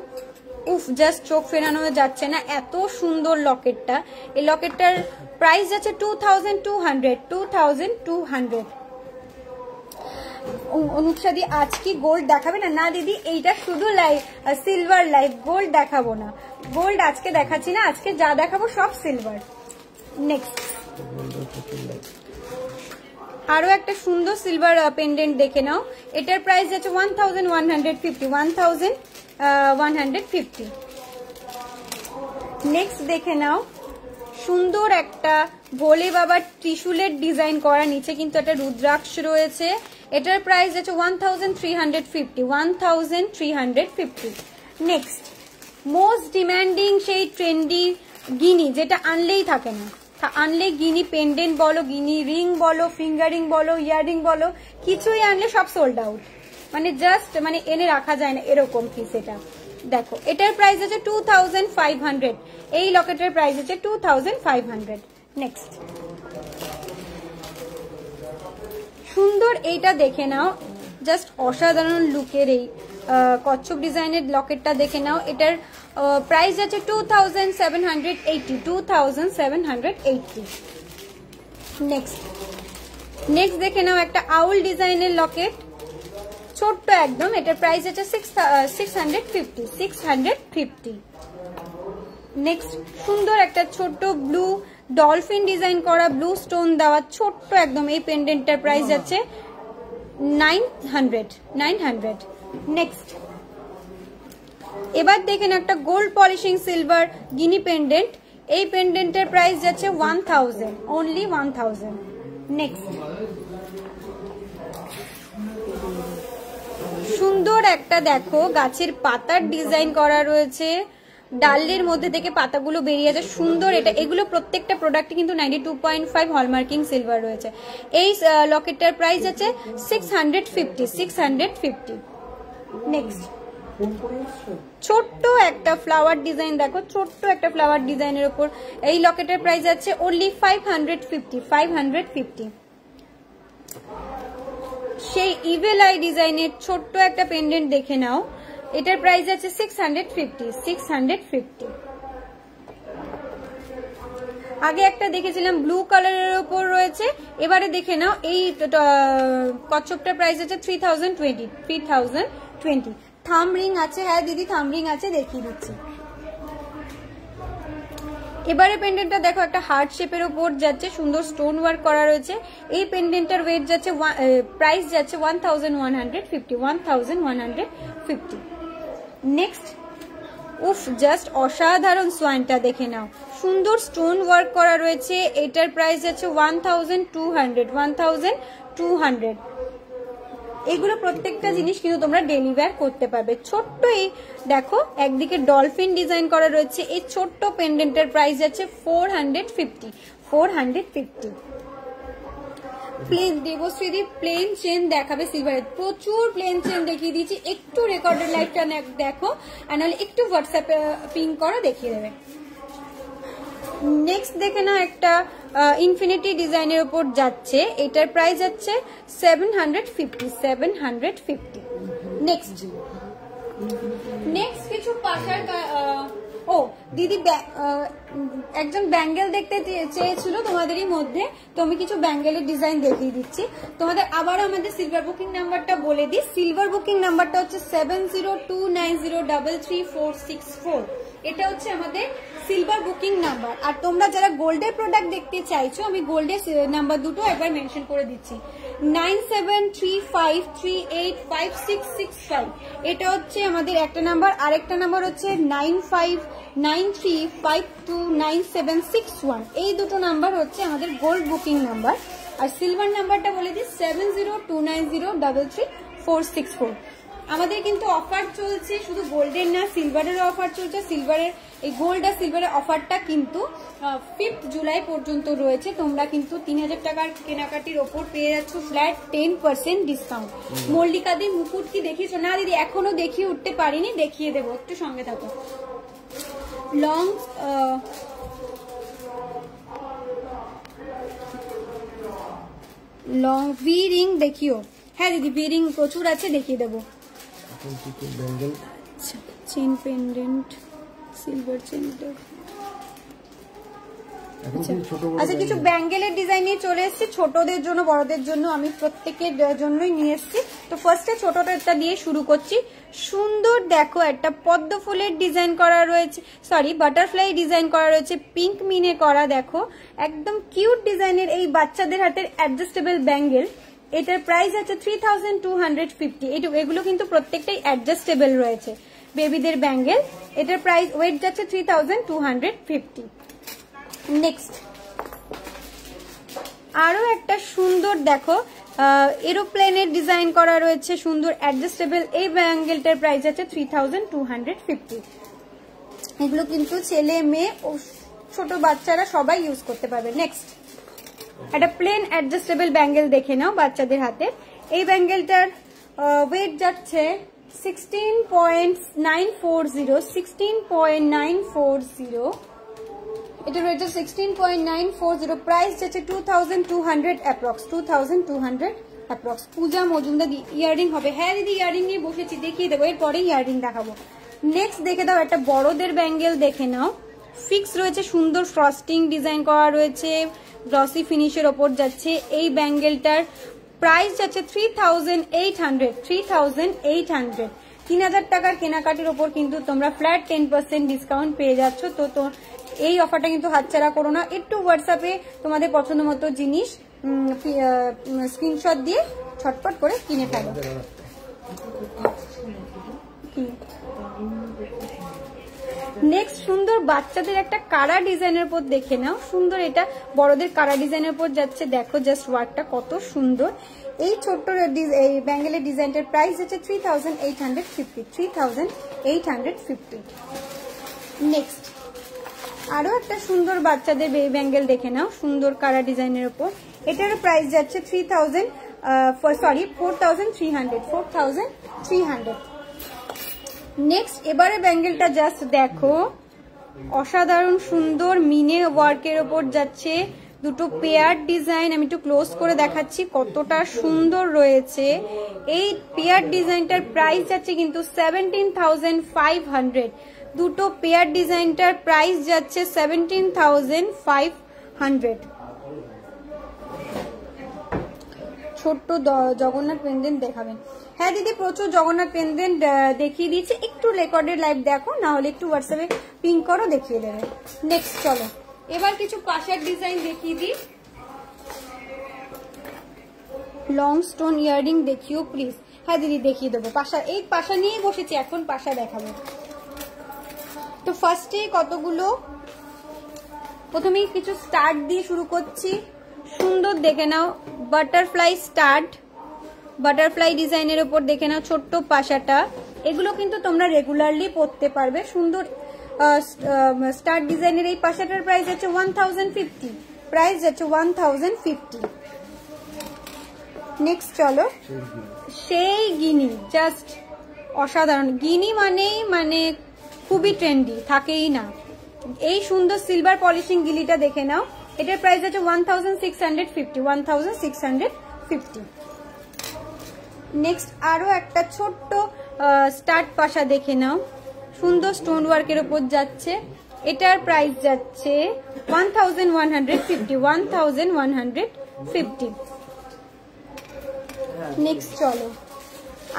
উফ জাস্ট চোখ ফেরানো যাচ্ছে না, এত সুন্দর লকেটটা। এই লকেটটার প্রাইস যাচ্ছে 2200। 2200। অনুপসাদি আজ কি গোল্ড দেখাবে না? না দিদি এইটা শুধু লাইভ সিলভার লাইভ, গোল্ড দেখাবো না। গোল্ড আজকে দেখাচ্ছি না, আজকে যা দেখাবো সব সিলভার। নেক্সট আরো একটা সুন্দর সিলভার পেন্ডেন্ট দেখে নাও। এটার প্রাইস যাচ্ছে 1150। 1150। নেক্সট দেখে নাও সুন্দর একটা ভোলে বাবার ত্রিশূলের ডিজাইন করা, নিচে কিন্তু একটা রুদ্রাক্ষ রয়েছে। এটার প্রাইস যাচ্ছে 1350। 1350। নেক্সট মোস্ট ডিমান্ডিং সেই ট্রেন্ডি গিনি, যেটা আনলেই থাকে না। আনলে গিনি পেন্ডেন্ট বলো, গিনি রিং বলো, ফিঙ্গারিং বলো, ইয়াররিং বলো, কিছুই আনলে সব সোল্ড আউট, মানে জাস্ট মানে এনে রাখা যায় না এরকম পিস। এটা দেখো এটার প্রাইস আছে 2500। এই লকেটের প্রাইস আছে 2500। নেক্সট সুন্দর এইটা দেখে নাও, জাস্ট অসাধারণ লুকের এই কচ্ছপ ডিজাইনের লকেটটা দেখে নাও। এটার প্রাইস আছে 2780। 2780। নেক্সট দেখে নাও একটা আউল ডিজাইনের লকেট, ছোট্ট একদম। এটার প্রাইস আছে 650। 650। নেক্সট সুন্দর একটা ছোট্ট ব্লু ডলফিন ডিজাইন করা, ব্লু স্টোন দেওয়া ছোট্ট একদম। এই পেন্ডেন্টটার প্রাইস যাচ্ছে 900। 900। নেক্সট এবার দেখেন একটা গোল্ড পলিশিং সিলভার গিনি পেন্ডেন্ট। এই পেন্ডেন্টের প্রাইস যাচ্ছে 1000, অনলি 1000। নেক্সট সুন্দর একটা দেখো গাছের পাতার ডিজাইন করা রয়েছে, ডালের মধ্যে থেকে পাতাগুলো বেরিয়ে আছে সুন্দর। এটা এগুলো প্রত্যেকটা প্রোডাক্টে কিন্তু 92.5 হলমার্কিং সিলভার রয়েছে। এই লকেটটার প্রাইস আছে 650। নেক্সট ছোট্ট একটা ফ্লাওয়ার ডিজাইন দেখো, ছোট্ট একটা ফ্লাওয়ার ডিজাইনের উপর এই লকেটের প্রাইস আছে অনলি 550। সেই ইভেল আই ডিজাইনের ছোট্ট একটা পেন্ডেন্ট দেখে নাও, এটার প্রাইস আছে 650। আগে একটা দেখেছিলাম ব্লু কালারের উপর রয়েছে, এবারে দেখে নাও এই কচ্ছপটার প্রাইস আছে 3020। থাম রিং আছে, হ্যাঁ দিদি থাম রিং আছে, দেখিয়ে দিচ্ছি। এবারে পেন্ডেন্টটা দেখো একটা হার্ট শেপের উপর যাচ্ছে, সুন্দর স্টোন ওয়ার্ক করা রয়েছে। এই পেন্ডেন্টটার ওয়েট যাচ্ছে প্রাইস যাচ্ছে 1150। নেক্সট উফ জাস্ট অসাধারণ সোয়ানটা দেখে নাও, সুন্দর স্টোন ওয়ার্ক করা রয়েছে, এটার প্রাইস আছে 1200। এগুলো প্রত্যেকটা জিনিস কিন্তু তোমরা ডেলি ওয়্যার করতে পারবে। ছোট্ট এই দেখো একদিকে ডলফিন ডিজাইন করা রয়েছে, এই ছোট্ট পেন্ডেন্টের প্রাইস আছে 450। প্লেন দেবশ্রীদি প্লেন চেন দেখাবে সিলভারের, প্রচুর প্লেন চেন দেখিয়ে দিয়েছি। একটু রেকর্ডেড লাইভটা দেখো, আর নাহলে একটু হোয়াটসঅ্যাপে পিং করো, দেখিয়ে দেবে। নেক্সট দেখে না একটা ইনফিনিটি ডিজাইনের উপর যাচ্ছে, এটার প্রাইস যাচ্ছে 750। নেক্সট কিছু পাশার ও দিদি একজন ব্যাঙ্গেল দেখতে চেয়েছিল তোমাদেরই মধ্যে, তো আমি কিছু ব্যাঙ্গেলের ডিজাইন দেখিয়ে দিচ্ছি তোমাদের। আবার আমাদের সিলভার বুকিং নাম্বারটা বলে দিই, সিলভার বুকিং নাম্বারটা হচ্ছে 7029033464। এটা হচ্ছে আমাদের সিলভার বুকিং নাম্বার। আর তোমরা যারা গোল্ডের প্রোডাক্ট দেখতে চাইছো, আমি গোল্ডের নাম্বার দুটো একবার মেনশন করে দিচ্ছি, 9735385665। এটা হচ্ছে আমাদের একটা নাম্বার, আরেকটা নাম্বার হচ্ছে 9593529761। এই দুটো নাম্বার হচ্ছে আমাদের গোল্ড বুকিং নাম্বার। আর সিলভার নাম্বারটা বলে দিই 7029033464। আমাদের কিন্তু অফার চলছে, শুধু গোল্ডের না সিলভারেরও অফার চলছে। সিলভারের এই গোল্ড আর সিলভারের অফারটা কিন্তু 5 জুলাই পর্যন্ত রয়েছে। তোমরা কিন্তু 3000 টাকার কেনাকাটির ওপর পেয়ে যাচ্ছ ফ্ল্যাট 10% ডিসকাউন্ট। মল্লিকাদি মুকুট কি দেখিয়েছো? না দিদি এখনো দেখিয়ে উঠতে পারিনি, দেখিয়ে দেবো, একটু সঙ্গে থাকো। লং ভি রিং দেখিও, হ্যাঁ দিদি ভি রিং প্রচুর আছে, দেখিয়ে দেবো। Chain pendant silver chain. আচ্ছা কিছু ব্যাঙ্গেলের ডিজাইন নিয়ে চলে এসেছি, ছোটদের জন্য বড়দের জন্য, আমি প্রত্যেকের জন্যই নিয়ে এসেছি। তো ফার্স্টে ছোটটা দিয়ে শুরু করছি। সুন্দর দেখো একটা পদ্ম ফুলের ডিজাইন করা রয়েছে, সরি বাটারফ্লাই ডিজাইন করা রয়েছে, পিঙ্ক মিনে করা, দেখো একদম কিউট ডিজাইনের এই বাচ্চাদের হাতের অ্যাডজাস্টেবল ব্যাঙ্গেল। এটার প্রাইস আছে 3250। এগুলো কিন্তু প্রত্যেকটাই অ্যাডজাস্টেবল রয়েছে বেবিদের ব্যাঙ্গেল। এটার প্রাইস ওয়েট যাচ্ছে 3250। নেক্সট আরো একটা সুন্দর দেখো এরোপ্লেনের ডিজাইন করা রয়েছে, সুন্দর অ্যাডজাস্টেবল। এই ব্যাঙ্গেলটার প্রাইস আছে 3250। এগুলো কিন্তু ছেলে মেয়ে ও ছোট বাচ্চারা সবাই ইউজ করতে পারবে। নেক্সট একটা প্লেন অ্যাডজাস্টেবল ব্যাঙ্গেল দেখে নাও বাচ্চাদের হাতে। এই ব্যাঙ্গেলটার ওয়েট যাচ্ছে 16.940। এটার ওয়েট 16.940। প্রাইস যাচ্ছে 2200 অ্যাপ্রক্স, 2200 অ্যাপ্রক্স। পূজা মজুমদার ইয়াররিং হবে, হ্যাঁ দিদি ইয়াররিং নিয়ে বসেছি, দেখিয়ে দেবো, এরপরে ইয়াররিং দেখাবো। নেক্সট দেখে দাও একটা বড়দের ব্যাঙ্গেল দেখে নাও, ফিক্স রয়েছে, সুন্দর ফ্রস্টিং ডিজাইন করা রয়েছে, গ্লসি ফিনিশের ওপর যাচ্ছে। এই ব্যাঙ্গেলটার প্রাইস যাচ্ছে 3800। 3000 টাকার কেনাকাটির ওপর কিন্তু তোমরা ফ্ল্যাট 10% ডিসকাউন্ট পেয়ে যাচ্ছ। তো এই অফারটা কিন্তু হাতছাড়া করো না। একটু হোয়াটসঅ্যাপে তোমাদের পছন্দ মতো জিনিস স্ক্রিনশট দিয়ে ছটপট করে কিনে ফেলো। নেক্সট সুন্দর বাচ্চাদের একটা কারা ডিজাইনের উপর দেখে নাও, সুন্দর এটা বড়দের কারা ডিজাইনের উপর যাচ্ছে। দেখো জাস্ট ওয়ার্কটা কত সুন্দর। এই ছোট্ট এই ব্যাঙ্গেলের ডিজাইনটার প্রাইস আছে 3850, 3850। নেক্সট আরো একটা সুন্দর বাচ্চাদের বেবি ব্যাঙ্গেল দেখে নাও, সুন্দর কারা ডিজাইনের উপর। এটারও প্রাইস যাচ্ছে 4300। নেক্সট এবারে ব্যাঙ্গেলটা জাস্ট দেখো, অসাধারণ সুন্দর মিনে ওয়ার্কের ওপর যাচ্ছে, দুটো পেয়ার ডিজাইন। আমি একটু ক্লোজ করে দেখাচ্ছি কতটা সুন্দর রয়েছে। এই পেয়ার ডিজাইনটার প্রাইস যাচ্ছে কিন্তু 17,500। দুটো পেয়ার ডিজাইনটার প্রাইস যাচ্ছে 17,500। ছোট্ট জগন্নাথ পেন্ডেন্ট দেখাবেন? হ্যাঁ দিদি, প্রচুর জগন্নাথ পেন্ডেন্ট দেখিয়ে দিয়েছে। একটু রেকর্ডেড লাইভ দেখো, না হলে একটু হোয়াটসঅ্যাপে পিং করো, দেখিয়ে দেবে। নেক্সট চলো এবার কিছু পাশার ডিজাইন দেখিয়ে দিই। লং স্টোন ইয়াররিং দেখিও প্লিজ। হ্যাঁ দিদি দেখিয়ে দেবো। পাশা, এই পাশা নিয়ে বসেছি, এখন পাশা দেখাবো। তো ফার্স্টে কতগুলো, প্রথমে কিছু স্টার্ট দিয়ে শুরু করছি। সুন্দর দেখে নাও বাটারফ্লাই স্টার্ট, বাটারফ্লাই ডিজাইনের উপর দেখে নাও ছোট্ট পাশাটা। এগুলো কিন্তু তোমরা রেগুলারলি পরতে পারবে। সুন্দর স্টার্ট ডিজাইনের এই পাশাটার প্রাইস আছে 1050, প্রাইস আছে 1050। নেক্সট চলো সেই গিনি, জাস্ট অসাধারণ। গিনি মানে খুবই ট্রেন্ডি, থাকেই না। এই সুন্দর সিলভার পলিশিং গিলিটা দেখে নাও, এটার প্রাইস আছে 1650। নেক্সট আরো একটা ছোট্ট স্টার্ট পাশা দেখে নাও, সুন্দর স্টোন ওয়ার্কের উপর যাচ্ছে। এটার প্রাইস যাচ্ছে 1150। নেক্সট চলো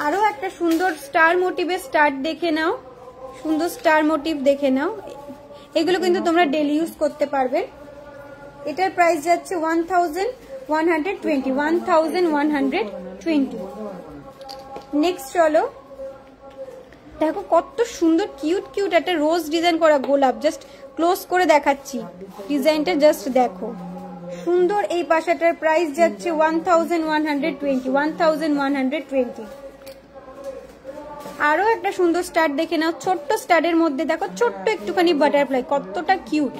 আরো একটা সুন্দর স্টার মোটিভের স্টার্ট দেখে নাও, সুন্দর স্টার মোটিভ দেখে নাও। এগুলো কিন্তু তোমরা ডেলি ইউজ করতে পারবে। এটার প্রাইস যাচ্ছে 1120। নেক্সট চলো দেখো কত সুন্দর কিউট কিউট একটা রোজ ডিজাইন করা গোলাপ, জাস্ট ক্লোজ করে দেখাচ্ছি ডিজাইনটা, জাস্ট দেখো সুন্দর। এই পাশাটার প্রাইস যাচ্ছে 1120। আরো একটা সুন্দর স্টার দেখে নাও, ছোট্ট স্টারের মধ্যে দেখো ছোট্ট একটুখানি বাটারফ্লাই, কতটা কিউট।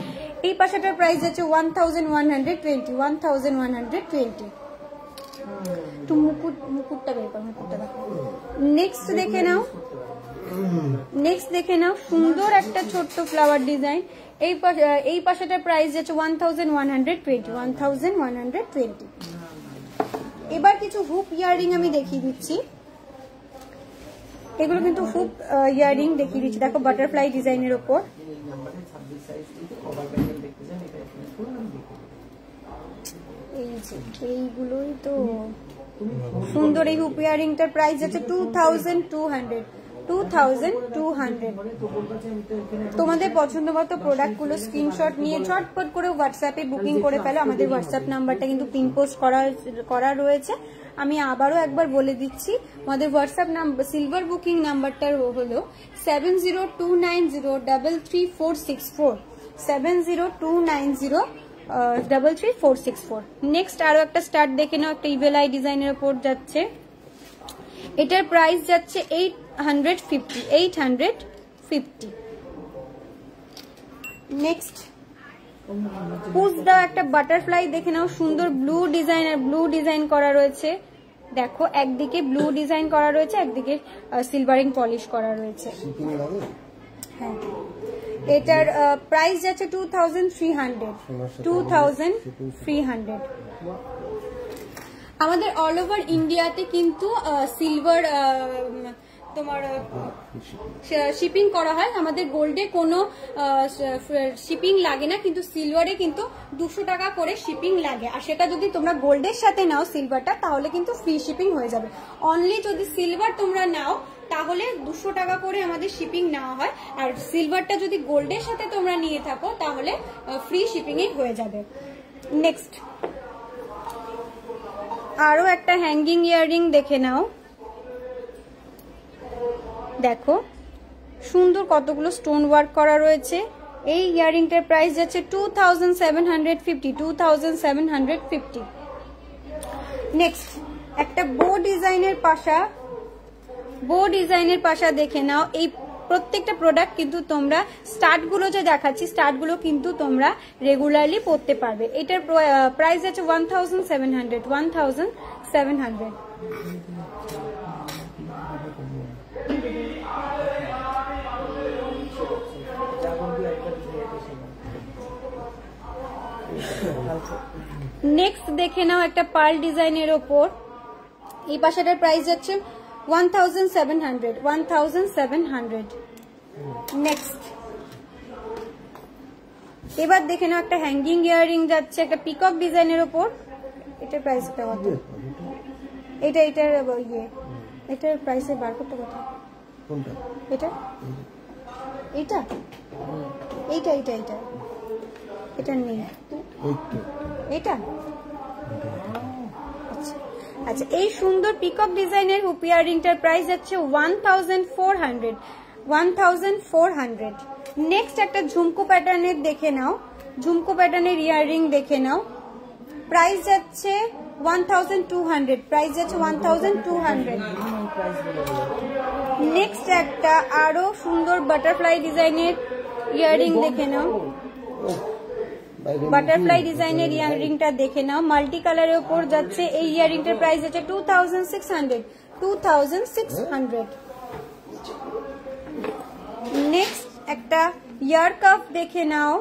এই পাশাটার প্রাইস আছে 1120। একটু মুকুটটা বের করো, মুকুটটা দেখো। নেক্সট দেখে নাও সুন্দর একটা ছোট্ট ফ্লাওয়ার ডিজাইন। এই পাশাটার প্রাইস আছে 1120। এবার কিছু হুপ ইয়াররিং আমি দেখিয়ে দিচ্ছি। এগুলো কিন্তু হুপ ইয়াররিং দেখিয়ে দিচ্ছি, দেখো বাটারফ্লাই ডিজাইনের ওপর। এইগুলোই তো সুন্দর। এই হুপ ইয়াররিংটার প্রাইস আছে 2200। তোমাদের পছন্দ মতো প্রোডাক্ট গুলো স্ক্রিনশট নিয়ে ঝটপট করে হোয়াটসঅ্যাপে বুকিং করে ফেলো। আমাদের হোয়াটসঅ্যাপ নাম্বারটা কিন্তু পিন পোস্ট করা রয়েছে। আমি আবারও একবার বলে দিচ্ছি, আমাদের হোয়াটসঅ্যাপ নাম্বার সিলভার বুকিং নাম্বারটা হলো 7029033464, 7029033464। নেক্সট আরো একটা স্টার্ট দেখে নাও, একটা ইভেল আই ডিজাইনের উপর যাচ্ছে। এটার প্রাইস যাচ্ছে 850। নেক্সট পুশ দাও একটা বাটারফ্লাই দেখে নাও, সুন্দর ব্লু ডিজাইন করা রয়েছে। দেখো একদিকে ব্লু ডিজাইন করা রয়েছে, একদিকে সিলভারিং পলিশ করা রয়েছে। হ্যাঁ, এটার প্রাইস যাচ্ছে 2300। আমাদের অল ওভার ইন্ডিয়াতে কিন্তু সিলভার তোমার শিপিং করা হয়। আমাদের গোল্ডে কোনো শিপিং লাগে না, কিন্তু সিলভারে কিন্তু 200 টাকা করে শিপিং লাগে। আর সেটা যদি তোমরা গোল্ডের সাথে নাও সিলভারটা, তাহলে কিন্তু ফ্রি শিপিং হয়ে যাবে। অনলি যদি সিলভার তোমরা নাও তাহলে 200 টাকা করে আমাদের শিপিং নেওয়া হয়। আর সিলভারটা যদি গোল্ডের সাথে তোমরা নিয়ে থাকো তাহলে ফ্রি শিপিংই হয়ে যাবে। নেক্সট আরো একটা হ্যাঙ্গিং ইয়াররিং দেখে নাও, দেখো সুন্দর কতগুলো স্টোন ওয়ার্ক করা রয়েছে। এই ইয়াররিংটার প্রাইস যাচ্ছে 2750। নেক্সট একটা বো ডিজাইনের পাশা দেখে নাও। এই প্রত্যেকটা প্রোডাক্ট কিন্তু তোমরা স্টার্ট গুলো যে দেখাচ্ছি, স্টার্ট গুলো কিন্তু তোমরা রেগুলারলি পরতে পারবে। এটার প্রাইস আছে 1700। নেক্সট দেখে নাও একটা পার্ল ডিজাইনের ওপর, এই পাশাটার প্রাইস যাচ্ছে 1700। নেক্সট এবার দেখে নাও একটা হ্যাঙ্গিং ইয়াররিং যাচ্ছে একটা পিকক ডিজাইনের ওপর। এটার প্রাইসটা কত? এটার এটার প্রাইসের বার করতে কত? কোনটা? এটা এটা এইটা এইটা এইটা এটা নেই, এটা আচ্ছা। এই সুন্দর পিকক ডিজাইনের হুপ ইয়াররিংটার প্রাইস যাচ্ছে 1400। নেক্সট একটা ঝুমকো প্যাটার্নের দেখে নাও, ঝুমকো প্যাটার্নের ইয়াররিং দেখে নাও, প্রাইস যাচ্ছে 1200। প্রাইস যাচ্ছে 1200। নেক্সট একটা আরো সুন্দর বাটারফ্লাই ডিজাইনের ইয়াররিং দেখে নাও, বাটারফ্লাই ডিজাইনের ইয়াররিংটা দেখে নাও, মাল্টি কালারের উপর যাচ্ছে। এই ইয়াররিংটার প্রাইস আছে 2600। নেক্সট একটা ইয়ার কাফ দেখে নাও,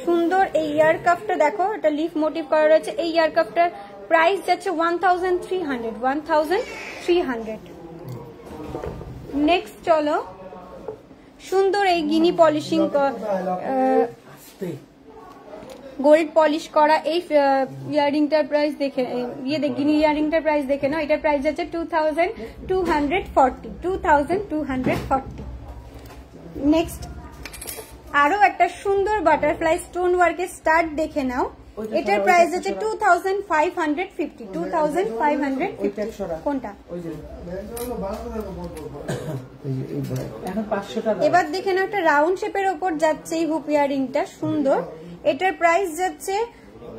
সুন্দর এই ইয়ার কাফটা দেখো, এটা লিফ মোটিভ করা রয়েছে। এই ইয়ার কাফটার প্রাইস যাচ্ছে 1300। নেক্সট চলো সুন্দর এই গিনি পলিশিং গোল্ড পলিশ করা এই ইয়াররিংটার প্রাইস দেখে গিনি ইয়াররিংটার প্রাইস দেখে নাও, এটার প্রাইস যাচ্ছে 2240। নেক্সট আরো একটা সুন্দর বাটারফ্লাই স্টোন ওয়ার্কের স্টার্ট দেখে নাও, এটার প্রাইস আছে 2550। কোনটা? এবার দেখে নাও একটা রাউন্ড শেপের ওপর যাচ্ছে এই হুপ ইয়াররিংটা সুন্দর, এটার প্রাইস যাচ্ছে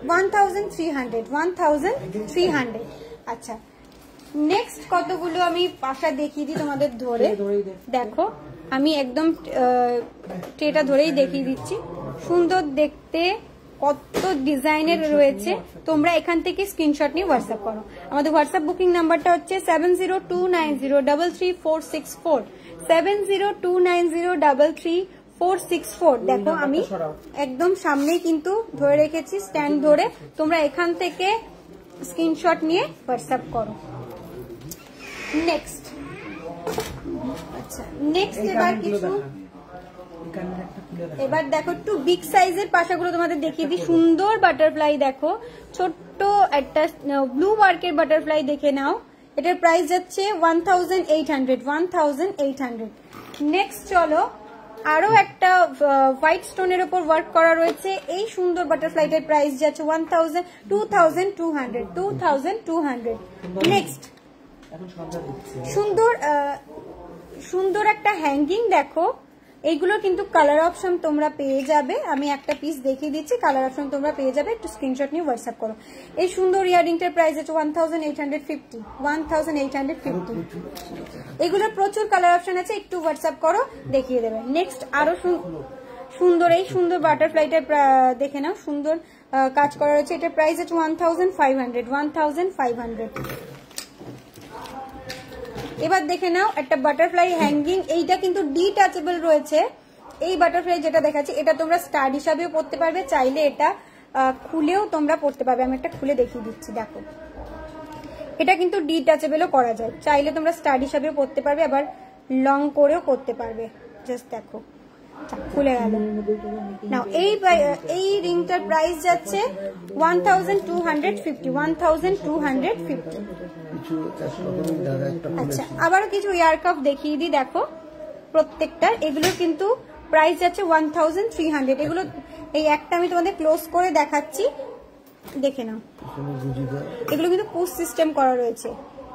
1300। আচ্ছা নেক্সট কতগুলো আমি পাশা দেখিয়ে দিই তোমাদের ধরে দেখো, আমি একদম ট্রেটা ধরেই দেখিয়ে দিচ্ছি। সুন্দর দেখতে কত ডিজাইনের রয়েছে, তোমরা এখান থেকে স্ক্রিনশট নিয়ে হোয়াটসঅ্যাপ করো। আমাদের হোয়াটসঅ্যাপ বুকিং নাম্বারটা হচ্ছে 7029033464 7029033464। দেখো আমি একদম সামনেই কিন্তু ধরে রেখেছি স্ট্যান্ড ধরে, তোমরা এখান থেকে স্ক্রিনশট নিয়ে হোয়াটসঅ্যাপ করো। নেক্সট আচ্ছা নেক্সট এবার দেখো একটু বিগ সাইজের পাশাগুলো তোমাদের দেখিয়ে দিই। সুন্দর বাটারফ্লাই দেখো, ছোট্ট একটা ব্লু ওয়ার্কের বাটারফ্লাই দেখে নাও, এটার প্রাইস যাচ্ছে 1800। নেক্সট চলো আরো একটা হোয়াইট স্টোনের উপর ওয়ার্ক করা রয়েছে, এই সুন্দর বাটারফ্লাইটার প্রাইস যাচ্ছে 2200। নেক্সট সুন্দর একটা হ্যাঙ্গিং দেখো, এইগুলো কিন্তু কালার অপশন তোমরা পেয়ে যাবে, আমি একটা পিস দেখিয়ে দিচ্ছি, কালার অপশন তোমরা পেয়ে যাবে, একটু স্ক্রিনশট নিয়ে হোয়াটসঅ্যাপ করো। এই সুন্দর ইয়াররিংটার প্রাইস আছে 1850। এগুলোর প্রচুর কালার অপশন আছে, একটু হোয়াটসঅ্যাপ করো দেখিয়ে দেবে। নেক্সট আরো সুন্দর এই সুন্দর বাটারফ্লাইটা দেখে নাও, সুন্দর কাজ করা রয়েছে, এটার প্রাইস আছে 1500। এবার দেখে নাও একটা বাটারফ্লাই হ্যাঙ্গিং, এইটা কিন্তু ডিটাচেবল রয়েছে। এই বাটারফ্লাই যেটা দেখাচ্ছি এটা তোমরা স্টার হিসাবেও পরতে পারবে, চাইলে এটা খুলেও তোমরা পরতে পারবে। আমি একটা খুলে দেখিয়ে দিচ্ছি, দেখো এটা কিন্তু ডিটাচেবলও করা যায়, চাইলে তোমরা স্টার হিসাবেও পরতে পারবে, আবার লং করেও করতে পারবে। জাস্ট দেখো খুলে গেল। নাও এই রিংটার প্রাইস যাচ্ছে 1250। আচ্ছা আবারও কিছু ইয়ার কাপ দেখিয়ে দিই, দেখো প্রত্যেকটার এগুলোর কিন্তু প্রাইস যাচ্ছে 1300। এগুলো এই একটা আমি তোমাদের ক্লোজ করে দেখাচ্ছি, দেখে নাও, এগুলো কিন্তু পুশ সিস্টেম করা রয়েছে,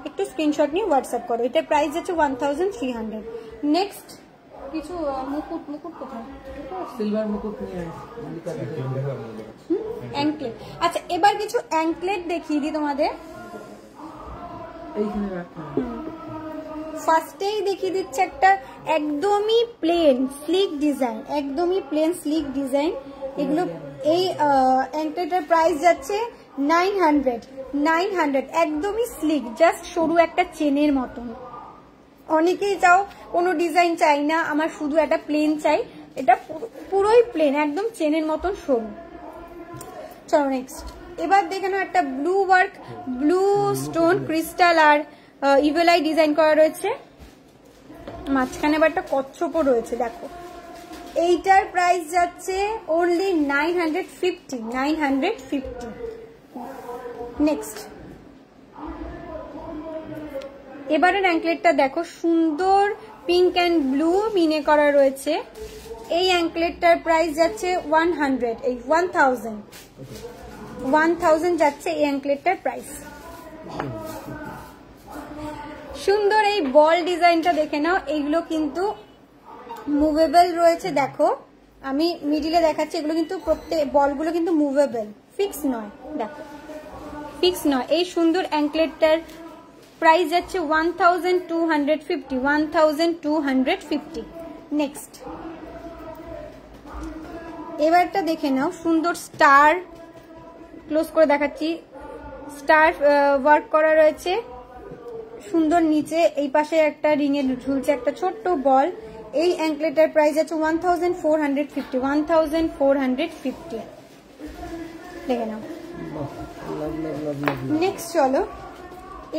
একটু স্ক্রিনশট নিয়ে হোয়াটসঅ্যাপ করো। এটার প্রাইস যাচ্ছে 1300। নেক্সট কিছু মুকুট কোথায়? সিলভার মুকুট অ্যাঙ্কলেট। আচ্ছা এবার কিছু অ্যাঙ্কলেট দেখিয়ে দিই তোমাদের। এইখানে রাখা। ফার্স্টেই দেখিয়ে দিচ্ছে একটা একদমই প্লেন স্লিক ডিজাইন, একদমই প্লেন স্লিক ডিজাইন। এগুলো এই অ্যাঙ্কলেটার প্রাইস যাচ্ছে 900 একদমই স্লিক, জাস্ট সরু একটা চেনের মতন। অনেকেই চাও কোনো ডিজাইন চাই না, আমার শুধু একটা প্লেন চাই, এটা পুরোই প্লেন একদম চেনের মতন সরু। চলো নেক্সট, এবার দেখে নাও একটা blue work, blue stone crystal আর ইভেলাই ডিজাইন করা রয়েছে। মাঝখানে আবার একটা কচ্ছপও রয়েছে দেখো। এইটার প্রাইস যাচ্ছে অনলি 950। নেক্সট, এবারের অ্যাঙ্কলেটটা দেখো, সুন্দর পিঙ্ক অ্যান্ড ব্লু মিনে করা রয়েছে। এই অ্যাঙ্কলেটটার প্রাইস যাচ্ছে 1000 যাচ্ছে এই অ্যাঙ্কলেটটার প্রাইস। সুন্দর এই বল ডিজাইনটা দেখে নাও, এইগুলো কিন্তু মুভেবল রয়েছে। দেখো আমি মিডিলে দেখাচ্ছি, এগুলো কিন্তু প্রত্যেক বলগুলো কিন্তু মুভেবল, ফিক্স নয়। দেখো ফিক্স নয়। এই সুন্দর অ্যাঙ্কলেটটার প্রাইস যাচ্ছে 1250। নেক্সট, এবারটা দেখে নাও, সুন্দর স্টার, ক্লোজ করে দেখাচ্ছি, স্টার ওয়ার্ক করা রয়েছে সুন্দর। নিচে এই পাশে একটা রিং এ ঝুলছে একটা ছোট্ট বল। এই অ্যাঙ্কলেটার প্রাইস আছে 1450। দেখে নাও। নেক্সট চলো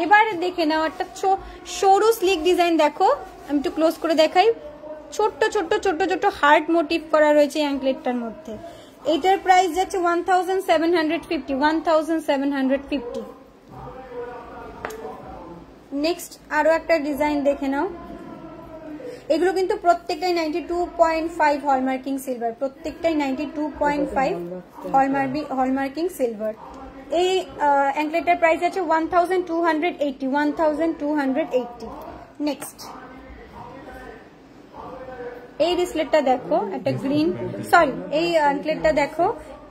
এবার দেখে নাও একটা সরু স্লিক ডিজাইন। দেখো আমি একটু ক্লোজ করে দেখাই, ছোট্ট ছোট্ট ছোট্ট ছোট্ট হার্ট মোটিভ করা রয়েছে অ্যাঙ্কলেটটার মধ্যে। এটার প্রাইস যাচ্ছে 1750। নেক্সট আরো একটা ডিজাইন দেখে নাও, এগুলো কিন্তু প্রত্যেকটাই 92.5 হলমার্কিং সিলভার, প্রত্যেকটাই 92.5 হলমার্কিং সিলভার। এই অ্যাঙ্কলেটার প্রাইস আছে 1280। নেক্সট, এই রিসলেটটা দেখো, একটা গ্রিন, সরি এই অ্যাঙ্কলেটটা দেখো,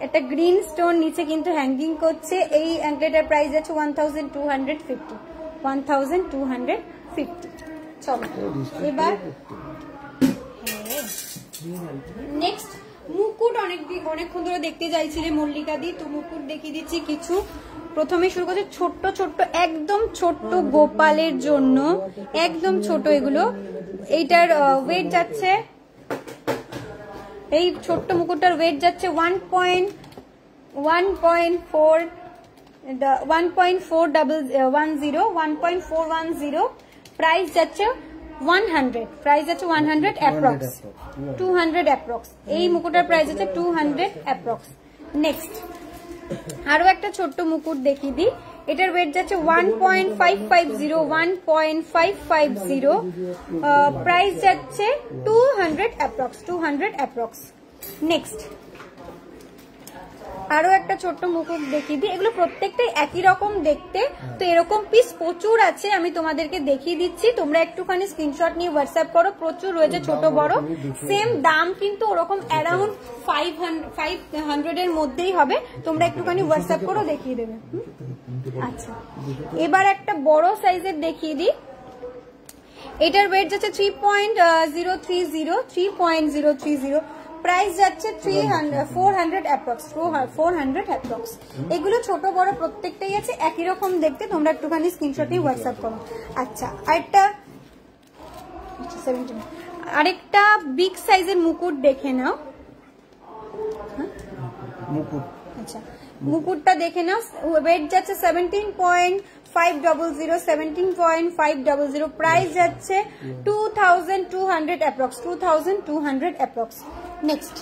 একটা গ্রিন স্টোন নিচে কিন্তু হ্যাঙ্গিং করছে। এই অ্যাঙ্কলেটার প্রাইস আছে 1250। চলো এবার নেক্সট মুকুট, অনেকক্ষণ ধরে দেখতে চাইছিলে মল্লিকা দি, তো মুকুট দেখিয়ে দিচ্ছি কিছু। প্রথমে শুরু করছে ছোট্ট ছোট্ট, একদম ছোট্ট গোপালের জন্য, একদম ছোট এগুলো। এইটার ওয়েট যাচ্ছে, এই ছোট্ট মুকুটটার ওয়েট যাচ্ছে 1.410। প্রাইস যাচ্ছে 100 অ্যাপ্রক্স, 200 অ্যাপ্রক্স। এই মুকুটের প্রাইস আছে 200 অ্যাপ্রক্স। নেক্সট আরো একটা ছোট্ট মুকুট দেখিয়ে দিই, এটার ওয়েট যাচ্ছে 1.550। প্রাইস যাচ্ছে 200 অ্যাপ্রক্স। নেক্সট আরো একটা ছোট্ট মুকুট দেখিয়ে দিই, এগুলো প্রত্যেকটাই একই রকম দেখতে, তো এরকম পিস প্রচুর আছে, আমি তোমাদেরকে দেখিয়ে দিচ্ছি। তোমরা একটুখানি স্ক্রিনশট নিয়ে হোয়াটসঅ্যাপ করো, প্রচুর রয়েছে ছোট বড়। সেম দাম কিন্তু ওরকম অ্যারাউন্ড 500 এর মধ্যেই হবে, তোমরা একটুখানি হোয়াটসঅ্যাপ করো, দেখিয়ে দেবে। আচ্ছা এবার একটা বড় সাইজের দেখিয়ে দিই, এটার ওয়েট যাচ্ছে 3.030। প্রাইস যাচ্ছে 400 অ্যাপ্রক্স। এগুলো ছোট বড় প্রত্যেকটাই আছে, একই রকম দেখতে, তোমরা একটুখানি স্ক্রিনশট নিয়ে হোয়াটসঅ্যাপ করো। আচ্ছা আরেকটা বিগ সাইজের মুকুট দেখে নাও। আচ্ছা মুকুটটা দেখে নাও, ওয়েট যাচ্ছে 17.500। প্রাইস যাচ্ছে 2200 অ্যাপ্রক্স। নেক্সট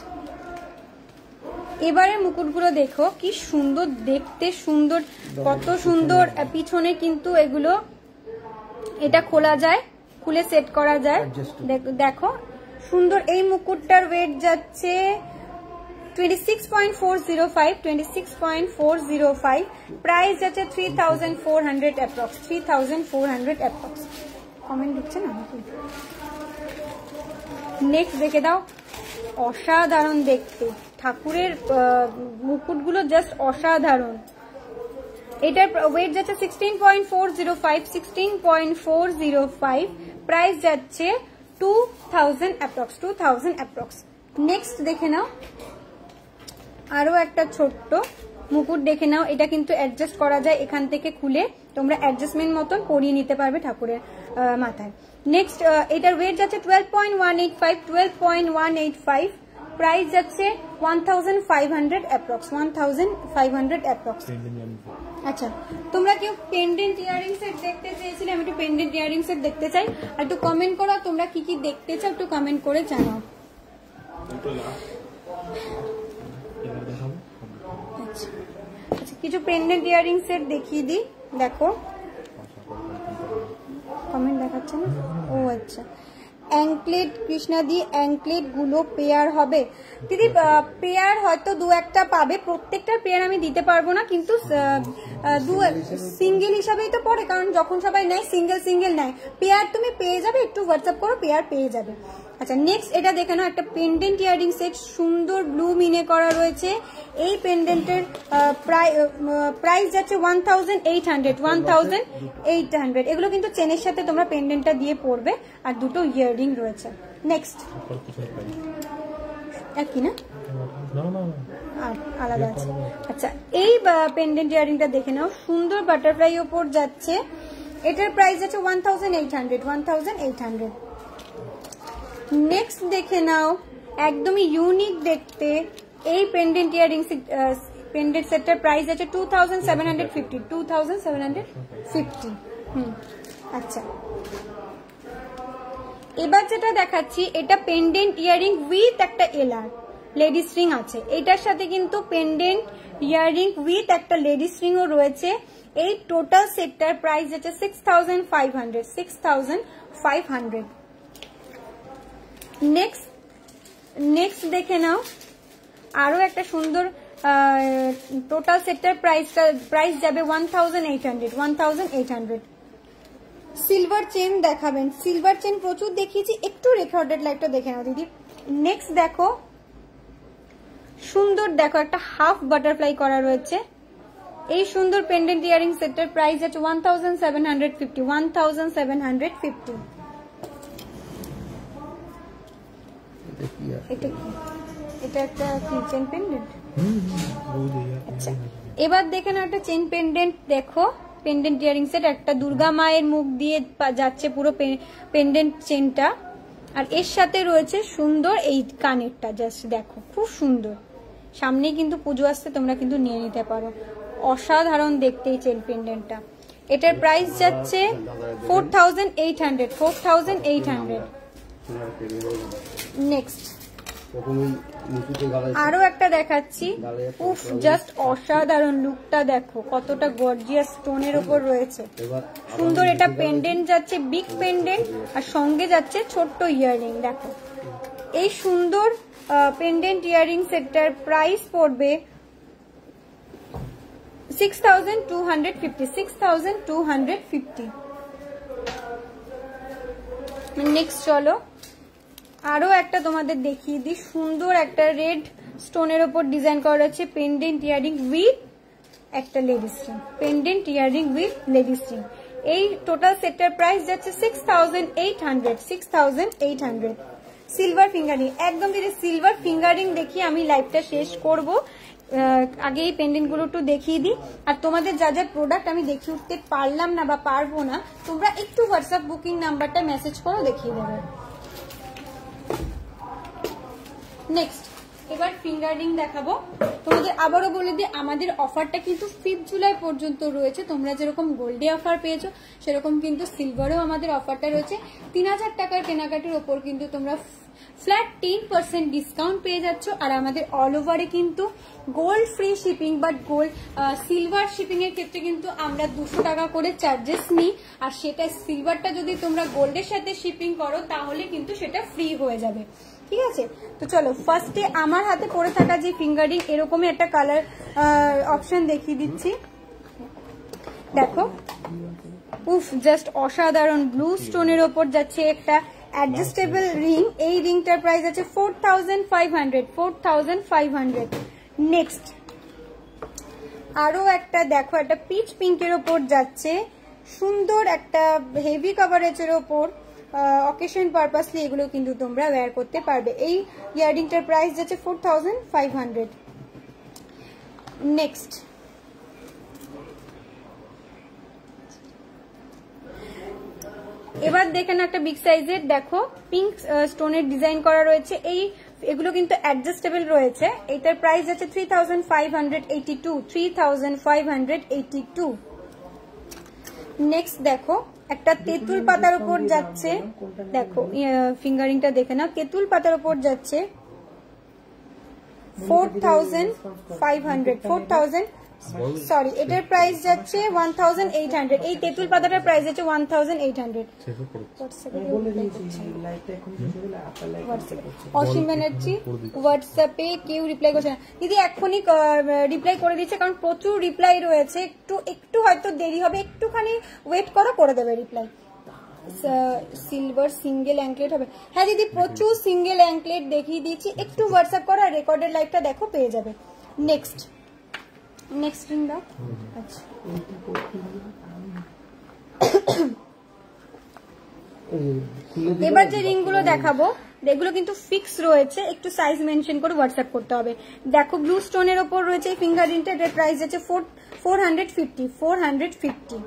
এবারে মুকুটগুলো দেখো কি সুন্দর দেখতে, সুন্দর, কত সুন্দর। পিছনে কিন্তু এগুলো, এটা খোলা যায়, খুলে সেট করা যায়, দেখো সুন্দর। এই মুকুটটার ওয়েট যাচ্ছে 26.405। প্রাইস যাচ্ছে 3400 অ্যাপ্রক্স। কমেন্ট দিচ্ছে না। নেক্সট দেখে দাও, অসাধারণ দেখতে ঠাকুরের মুকুটগুলো, জাস্ট অসাধারণ। এটার ওয়েট যাচ্ছে 16.405, 16.405, প্রাইস যাচ্ছে 2000 অ্যাপ্রক্স, 2000 অ্যাপ্রক্স। নেক্সট দেখে নাও আরো একটা ছোট্ট মুকুট দেখে নাও, এটা কিন্তু অ্যাডজাস্ট করা যায়, এখান থেকে খুলে তোমরা অ্যাডজাস্টমেন্ট মতন পরিয়ে নিতে পারবে ঠাকুরের মাথায়। নেক্সট এটার ওয়েট যাচ্ছে 12.185, 12.185, প্রাইস যাচ্ছে 1500 অ্যাপ্রক্স, 1500 অ্যাপ্রক্স। আচ্ছা, তোমরা কেউ পেন্ডেন্ট ইয়ারিং সেট দেখতে চেয়েছিলে, আমি একটু পেন্ডেন্ট ইয়ারিং সেট দেখতে চাই, আর একটু কমেন্ট করো তোমরা কি কি দেখতে চাও, একটু কমেন্ট করে জানাও। আচ্ছা, কিছু পেন্ডেন্ট ইয়ারিং সেট দেখিয়ে দিই, দেখো কমেন্ট দেখাচ্ছে না। ও আচ্ছা, অ্যাঙ্কলেট কৃষ্ণাদি, অ্যাঙ্কলেট গুলো পেয়ার হবে দিদি? পেয়ার হয়তো দু একটা পাবে, প্রত্যেকটা পেয়ার আমি দিতে পারবো না, কিন্তু সিঙ্গেল হিসাবেই তো পড়ে, কারণ যখন সবাই নেয় সিঙ্গেল সিঙ্গেল নেয়, পেয়ার তুমি পেয়ে যাবে, একটু হোয়াটসঅ্যাপ করো, পেয়ার পেয়ে যাবে। আচ্ছা, নেক্সট এটা দেখে নাও, একটা পেন্ডেন্ট ইয়ারিং সেট, সুন্দর ব্লু মিনে করা রয়েছে। এই পেন্ডেন্টের প্রাইস যাচ্ছে 1800, 1800। এগুলো কিন্তু চেনের সাথে তোমরা পেন্ডেন্টটা দিয়ে পরবে, আর দুটো ইয়ারিং রয়েছে। নেক্সট একই না, আলাদা আছে। আচ্ছা, এই পেন্ডেন্ট ইয়ারিংটা দেখে নাও, সুন্দর বাটারফ্লাই ওপর যাচ্ছে, এটার প্রাইস আছে 1800, 1800। নেক্সট দেখে নাও, একদমই ইউনিক দেখতে এই পেন্ডেন্ট ইয়ারিং পেন্ডেন্ট সেটটার প্রাইস আছে 2750, 2750। আচ্ছা, এবার যেটা দেখাচ্ছি, এটা পেন্ডেন্ট ইয়ারিং উইথ একটা এলআর লেডিস রিং আছে, এটার সাথে কিন্তু পেন্ডেন্ট ইয়ারিং উইথ একটা লেডিস রিংও রয়েছে। এই টোটাল সেটটার প্রাইস আছে 6500, 6500। নেক্সট দেখে নাও, আরো একটা সুন্দর টোটাল সেটটার প্রাইস যাবে 1800, 1800। সিলভার চেন দেখাবেন? সিলভার চেন প্রচুর দেখিয়েছি, একটু রেকর্ডেড লাইটটা দেখে নাও দিদি। নেক্সট দেখো, সুন্দর দেখো একটা হাফ বাটারফ্লাই করা রয়েছে, এই সুন্দর পেন্ডেন্ট ইয়ারিং সেটটার প্রাইস আছে 1750, 1750। এটা কি? এটা একটা চেন পেন্ডেন্ট। আচ্ছা, এবার দেখে নাও একটা চেন পেন্ডেন্ট, দেখো পেন্ডেন্ট ইয়ারিং সেট, একটা দুর্গা মায়ের মুখ দিয়ে যাচ্ছে পুরো পেন্ডেন্ট চেনটা, আর এর সাথে রয়েছে সুন্দর এই কানেরটা, জাস্ট দেখো খুব সুন্দর, সামনে কিন্তু পুজো আসছে, তোমরা কিন্তু নিয়ে নিতে পারো, অসাধারণ দেখতে এই চেন পেন্ডেন্টটা। এটার প্রাইস যাচ্ছে 4800, 4800। নেক্সট আরো একটা দেখাচ্ছি, উফ জাস্ট অসাধারণ লুকটা দেখো, কতটা গর্জিয়াস স্টোনের উপর রয়েছে, সুন্দর। এটা পেন্ডেন্ট যাচ্ছে বিগ পেন্ডেন্ট, আর সঙ্গে যাচ্ছে ছোট্ট ইয়াররিং। দেখো এই সুন্দর পেন্ডেন্ট ইয়াররিং সেটটার প্রাইস পড়বে 6250, 6250। নেক্সট চলো আরো একটা তোমাদের দেখিয়ে দিই, সুন্দর একটা রেড স্টোনের ওপর ডিজাইন করা রয়েছে, পেন্ডেন্ট ইয়াররিং উইথ একটা ladies ring, pendant earring with ladies ring. এই টোটাল সেটটার প্রাইস যাচ্ছে 6800, 6800। সিলভার ফিঙ্গারিং, একদম দিদি সিলভার ফিঙ্গারিং দেখিয়ে আমি লাইভটা শেষ করব। আগে এই পেন্ডেন্ট গুলো একটু দেখিয়ে দিই, আর তোমাদের যা যা প্রোডাক্ট আমি দেখিয়ে উঠতে পারলাম না বা পারবো না, তোমরা একটু হোয়াটসঅ্যাপ বুকিং নাম্বারটা মেসেজ করো, দেখিয়ে দেবে। নেক্সট এবার ফিঙ্গারিং দেখাবো তোমাদের। আবারও বলে দিই, আমাদের অফারটা কিন্তু 5 জুলাই পর্যন্ত রয়েছে। তোমরা যেরকম গোল্ডে অফার পেয়েছো, সেরকম কিন্তু সিলভারেও আমাদের অফারটা রয়েছে। 3000 টাকার কেনাকাটির ওপর কিন্তু তোমরা ফ্ল্যাট 10% ডিসকাউন্ট পেয়ে যাচ্ছ। আর আমাদের অল ওভারে কিন্তু gold free shipping, but gold silver shipping এর ক্ষেত্রে কিন্তু আমরা 200 টাকা করে চার্জেস নিই, আর সেটা সিলভারটা যদি তোমরা গোল্ডের সাথে শিপিং করো তাহলে কিন্তু সেটা ফ্রি হয়ে যাবে। ঠিক আছে, তো চলো ফার্স্টে আমার হাতে পড়ে থাকা যে ফিঙ্গারিং, এরকমই একটা কালার অপশন দেখিয়ে দিচ্ছি। দেখো উফ জাস্ট অসাধারণ ব্লু স্টোনের ওপর যাচ্ছে একটা অ্যাডজাস্টেবল রিং। এই রিংটার প্রাইস আছে 4500, 4500। নেক্সট আরো একটা দেখো, একটা পিচ পিঙ্কের ওপর যাচ্ছে, সুন্দর একটা হেভি কভারেজের ওপর, অকেশন পারপাসলি এগুলো কিন্তু তোমরা ওয়্যার করতে পারবে। এই ইয়াররিংটার প্রাইস যাচ্ছে 4500। নেক্সট এবার দেখেন একটা বিগ সাইজের, দেখো পিঙ্ক স্টোনের ডিজাইন করা রয়েছে। এগুলো কিন্তু অ্যাডজাস্টেবল রয়েছে। এটার প্রাইস যাচ্ছে 3582, 3582। নেক্সট দেখো একটা তেঁতুল পাতার উপর যাচ্ছে, দেখো ফিঙ্গারিংটা দেখে নাও, তেঁতুল পাতার উপর যাচ্ছে 4500, সরি এটার প্রাইস যাচ্ছে 1800। এই তেঁতুল পাতাটার প্রাইস যাচ্ছে 1800। অসীম ব্যানার্জি হোয়াটসঅ্যাপে কেউ রিপ্লাই করছে না দিদি, এখনই রিপ্লাই করে দিচ্ছে, কারণ প্রচুর রিপ্লাই রয়েছে, একটু হয়তো দেরি হবে, একটুখানি ওয়েট করো, করে দেবে রিপ্লাই। সিলভার সিঙ্গেল অ্যাঙ্কলেট হবে, হ্যাঁ দিদি প্রচুর সিঙ্গেল অ্যাঙ্কলেট দেখিয়ে দিয়েছি, একটু হোয়াটসঅ্যাপ করো আর রেকর্ডেড লাইভটা দেখো, পেয়ে যাবে। নেক্সট রিং দাও। আচ্ছা এবার যে রিং গুলো দেখাবো এগুলো কিন্তু ফিক্স রয়েছে, একটু সাইজ মেনশন করে হোয়াটসঅ্যাপ করতে হবে। দেখো ব্লু স্টোনের ওপর রয়েছে এই ফিঙ্গার রিংটা, এটার প্রাইস আছে 450।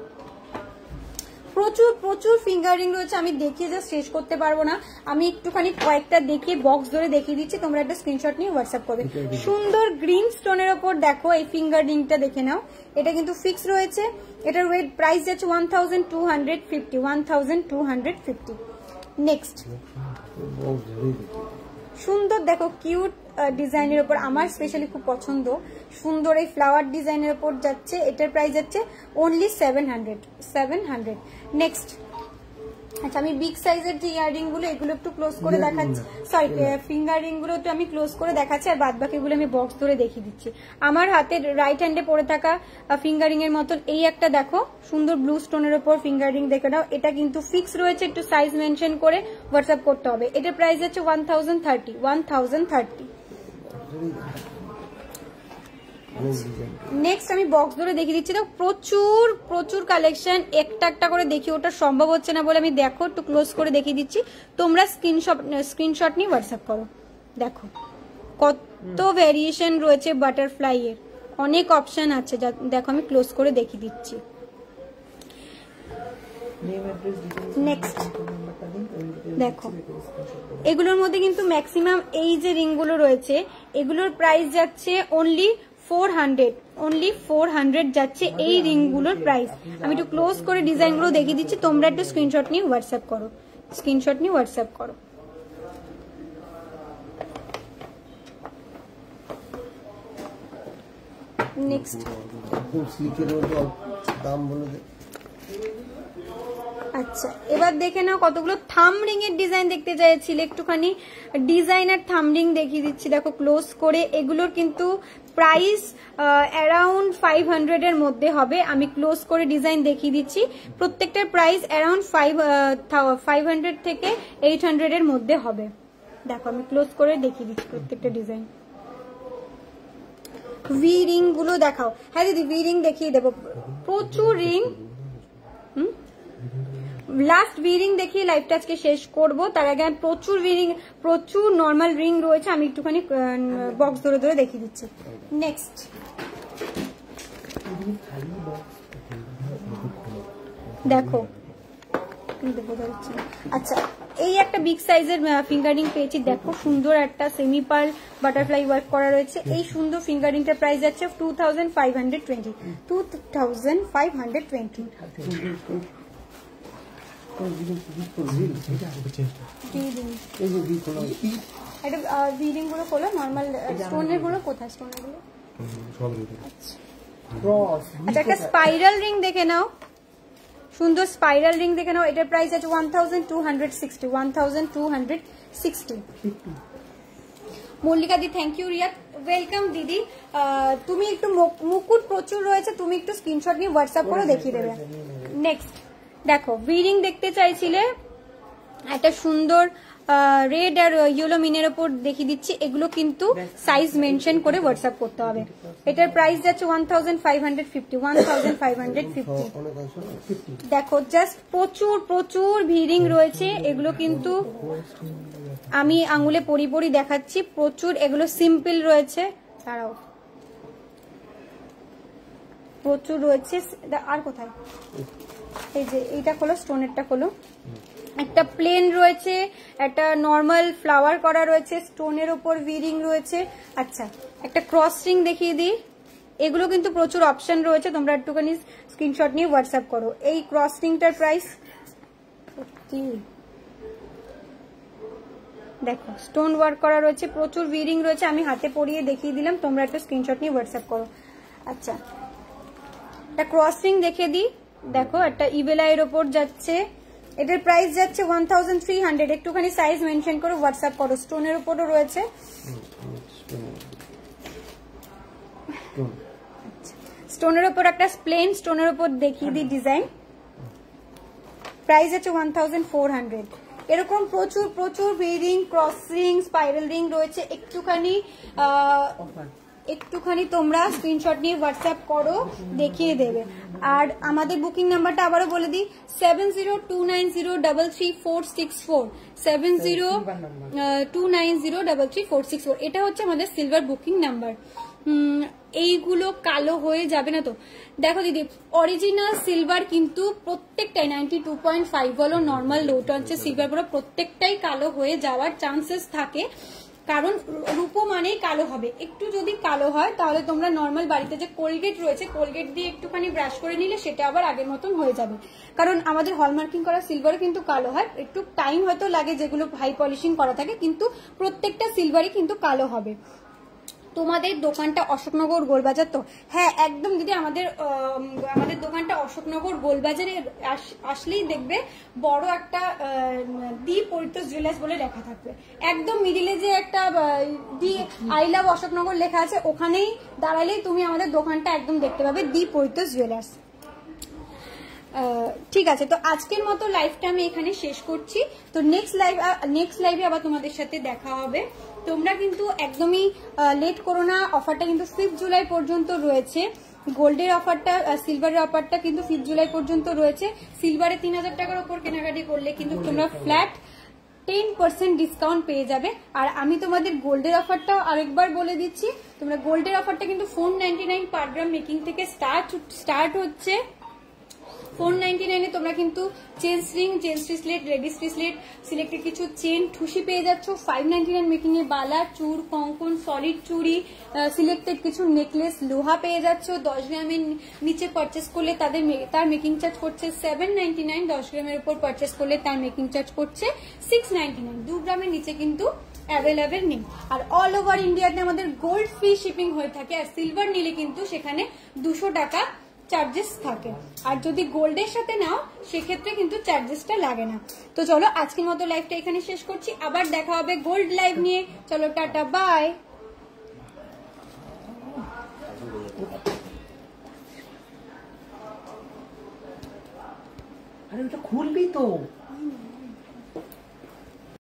প্রচুর ফিঙ্গার রিং রয়েছে, আমি দেখিয়ে জাস্ট শেষ করতে পারবো না, আমি একটুখানি কয়েকটা দেখিয়ে বক্স ধরে দেখিয়ে দিচ্ছি, তোমরা একটা স্ক্রিনশট নিয়ে হোয়াটসঅ্যাপ করবে। সুন্দর গ্রিন স্টোনের ওপর দেখো এই ফিঙ্গার রিংটা দেখে নাও, এটা কিন্তু ফিক্স রয়েছে, এটার ওয়েট প্রাইস যাচ্ছে 1250। নেক্সট সুন্দর দেখো কিউট ডিজাইনের উপর, আমার স্পেশালি খুব পছন্দ, সুন্দর এই ফ্লাওয়ার ডিজাইনের উপর যাচ্ছে, এটার প্রাইস যাচ্ছে অনলি 700। নেক্সট আচ্ছা আমি বিগ সাইজের যে ইয়াররিং গুলো এগুলো একটু ক্লোজ করে দেখাচ্ছি, সরি ফিঙ্গার রিং গুলো একটু আমি ক্লোজ করে দেখাচ্ছি, আর বাদ বাকিগুলো আমি বক্স ধরে দেখিয়ে দিচ্ছি। আমার হাতে রাইট হ্যান্ডে পরে থাকা ফিঙ্গার রিং এর মতন এই একটা দেখো সুন্দর ব্লু স্টোনের উপর ফিঙ্গার রিং দেখে নাও, এটা কিন্তু ফিক্স রয়েছে, একটু সাইজ মেনশন করে হোয়াটসঅ্যাপ করতে হবে। এটার প্রাইস হচ্ছে 1030। নেক্সট আমি বক্স ধরে দেখিয়ে দিচ্ছি, তো প্রচুর কালেকশন, একটা করে দেখি, ওটা সম্ভব হচ্ছে না বলে আমি দেখো একটু ক্লোজ করে দেখিয়ে দিচ্ছি, তোমরা স্ক্রিনশট নিয়ে হোয়াটসঅ্যাপ করো। দেখো কত ভেরিয়েশন রয়েছে বাটারফ্লাই এর, অনেক অপশন আছে, দেখো আমি ক্লোজ করে দেখিয়ে দিচ্ছি। নেক্সট দেখো এগুলোর মধ্যে কিন্তু ম্যাক্সিমাম এই যে রিংগুলো রয়েছে এগুলোর প্রাইস যাচ্ছে অনলি 400 যাচ্ছে এই রিংগুলোর প্রাইস। আমি একটু ক্লোজ করে ডিজাইনগুলো দেখিয়ে দিচ্ছি, তোমরা একটু স্ক্রিনশট নিয়ে হোয়াটসঅ্যাপ করো। নেক্সট আচ্ছা এবার দেখে নাও কতগুলো থাম রিং এর ডিজাইন দেখতে চাইছিলে, একটুখানি ডিজাইনার থাম রিং দেখিয়ে দিচ্ছি, দেখো ক্লোজ করে। এগুলোর কিন্তু প্রাইস অ্যারাউন্ড 500 এর মধ্যে হবে, আমি ক্লোজ করে ডিজাইন দেখিয়ে দিচ্ছি, প্রত্যেকটার প্রাইস অ্যারাউন্ড 500 থেকে 800 এর মধ্যে হবে। দেখো আমি ক্লোজ করে দেখিয়ে দিচ্ছি প্রত্যেকটা ডিজাইন। ভি রিং গুলো দেখাও, হ্যাঁ দিদি ভি রিং দেখিয়ে দেবো, প্রচুর রিং। লাস্ট ভি রিং দেখিয়ে লাইভটা আজকে শেষ করবো, তার আগে প্রচুর নর্মাল রিং রয়েছে, আমি একটুখানি বক্স ধরে দেখিয়ে দিচ্ছি। নেক্সট দেখো আচ্ছা এই একটা বিগ সাইজের ফিঙ্গারিং পেয়েছি, দেখো সুন্দর একটা সেমি পার্ল বাটারফ্লাই ওয়ার্ক করা রয়েছে, এই সুন্দর ফিঙ্গারিংটার প্রাইস যাচ্ছে 2520। আচ্ছা একটা স্পাইরাল রিং দেখে নাও, সুন্দর স্পাইরাল রিং দেখে নাও, এটার প্রাইস আছে 1260। মল্লিকা দি থ্যাংক ইউ, রিয়া ওয়েলকাম দিদি। তুমি একটু মুকুট প্রচুর রয়েছে, তুমি একটু স্ক্রিনশট নিয়ে হোয়াটসঅ্যাপ করে দেখিয়ে দেবে। নেক্সট দেখো ভি রিং দেখতে চাইছিলে, একটা সুন্দর রেড আর ইয়েলো মিনের ওপর দেখিয়ে দিচ্ছি, এগুলো কিন্তু সাইজ মেনশন করে হোয়াটসঅ্যাপ করতে হবে। এটার প্রাইস যাচ্ছে 1550, 1550। দেখো জাস্ট প্রচুর প্রচুর ভিড়িং রয়েছে, এগুলো কিন্তু আমি আঙুলে পরি দেখাচ্ছি, প্রচুর এগুলো সিম্পল রয়েছে, তারাও প্রচুর রয়েছে। আর কোথায়, এই যে এইটা খোলো, স্টোনেরটা খোলো, একটা প্লেন রয়েছে, একটা নর্মাল ফ্লাওয়ার করা রয়েছে, স্টোনের ওপর ভিরিং রয়েছে। আচ্ছা একটা ক্রস রিং দেখিয়ে দিই, এগুলো কিন্তু প্রচুর অপশন রয়েছে, তোমরা একটুখানি স্ক্রিনশট নিয়ে হোয়াটসঅ্যাপ করো। এই ক্রস রিংটার প্রাইস দেখো, স্টোন ওয়ার্ক করা রয়েছে, প্রচুর ভিরিং রয়েছে, আমি হাতে পরিয়ে দেখিয়ে দিলাম, তোমরা একটা স্ক্রিনশট নিয়ে হোয়াটসঅ্যাপ করো। আচ্ছা একটা ক্রস রিং দেখিয়ে দিই, দেখো একটা ইবেলাইয়ের ওপর যাচ্ছে, এটার প্রাইস যাচ্ছে 1300, একটুখানি সাইজ মেনশন করে হোয়াটসঅ্যাপ করো। স্টোনের উপরও রয়েছে, স্টোনের উপর একটা প্লেন স্টোনের উপর দেখিয়ে দিই ডিজাইন, প্রাইস আছে 1400। এরকম প্রচুর প্রচুর ring, cross ring, spiral ring রয়েছে, একটুখানি তোমরা স্ক্রিনশট নিয়ে হোয়াটসঅ্যাপ করো, দেখিয়ে দেবে। আর আমাদের বুকিং নাম্বারটা আবারও বলে দিই, 7029033464, 7029033464, এটা হচ্ছে আমাদের সিলভার বুকিং নাম্বার। এইগুলো কালো হয়ে যাবে না তো? দেখো দিদি, অরিজিনাল সিলভার কিন্তু প্রত্যেকটাই 92.5 বলো, নর্মাল লো টঞ্চের সিলভার বলো, প্রত্যেকটাই কালো হয়ে যাওয়ার চান্সেস থাকে, কারণ রূপো মানেই কালো হবে। একটু যদি কালো হয় তাহলে তোমরা নর্মাল বাড়িতে যে কোলগেট রয়েছে, কোলগেট দিয়ে একটুখানি ব্রাশ করে নিলে সেটা আবার আগের মতন হয়ে যাবে। কারণ আমাদের হলমার্কিং করা সিলভারও কিন্তু কালো হয়, একটু টাইম হয়তো লাগে যেগুলো হাই পলিশিং করা থাকে, কিন্তু প্রত্যেকটা সিলভারই কিন্তু কালো হবে। তোমাদের দোকানটা অশোকনগর গোলবাজার তো? হ্যাঁ একদম দিদি, আমাদের দোকানটা অশোকনগর গোলবাজারে আসলেই দেখবে বড় একটা দি পরিতোষ জুয়েলার্স বলে লেখা থাকবে, একদম মিডিলে যে একটা দি আই লাভ অশোকনগর লেখা আছে, ওখানেই দাঁড়ালেই তুমি আমাদের দোকানটা একদম দেখতে পাবে, দি পরিতোষ জুয়েলার্স। ঠিক আছে, তো আজকের মতো লাইভটা আমি এখানে শেষ করছি। তো নেক্সট লাইভে আবার তোমাদের সাথে দেখা হবে। তোমরা কিন্তু একদমই লেট করো না, অফারটা কিন্তু 5 জুলাই পর্যন্ত রয়েছে। গোল্ডের অফারটা, সিলভারের অফারটা কিন্তু 5 জুলাই পর্যন্ত রয়েছে। সিলভারে 3000 টাকার উপর কেনাকাটি করলে কিন্তু তোমরা ফ্ল্যাট 10% ডিসকাউন্ট পেয়ে যাবে। আর আমি তোমাদের গোল্ডের অফারটা আরেকবার বলে দিচ্ছি, তোমরা গোল্ডের অফারটা কিন্তু 499 পার গ্রাম মেকিং থেকে স্টার্ট হচ্ছে। 499 তোমরা কিন্তু chain ring, chain bracelet, ladies bracelet, selected কিছু চেন, ঠুসি পেয়ে যাচ্ছ। 599 মেকিং এ বালা, চূড়, কঙ্কন, সলিড চুড়ি, সিলেক্টেড কিছু নেকলেস, লোহা পেয়ে যাচ্ছ। 10 গ্রামের নিচে পারচেস করলে তার মেকিং চার্জ করছে 799, 10 গ্রামের উপর পারচেস করলে তার মেকিং চার্জ করছে 699। 2 গ্রামের নিচে কিন্তু অ্যাভেলেবেল নেই। আর অল ওভার ইন্ডিয়াতে আমাদের গোল্ড ফ্রি শিপিং হয়ে থাকে, আর সিলভার নিলে কিন্তু সেখানে 200 টাকা চার্জেস থাকে। আর যদি গোল্ডের সাথে নাও সেক্ষেত্রে কিন্তু চার্জেসটা লাগে না। তো চলো আজকের মতো লাইভটা এখানে শেষ করছি, আবার দেখা হবে গোল্ড লাইভ নিয়ে। চলো টাটা, বাই। আরে ওটা খুলবি তো।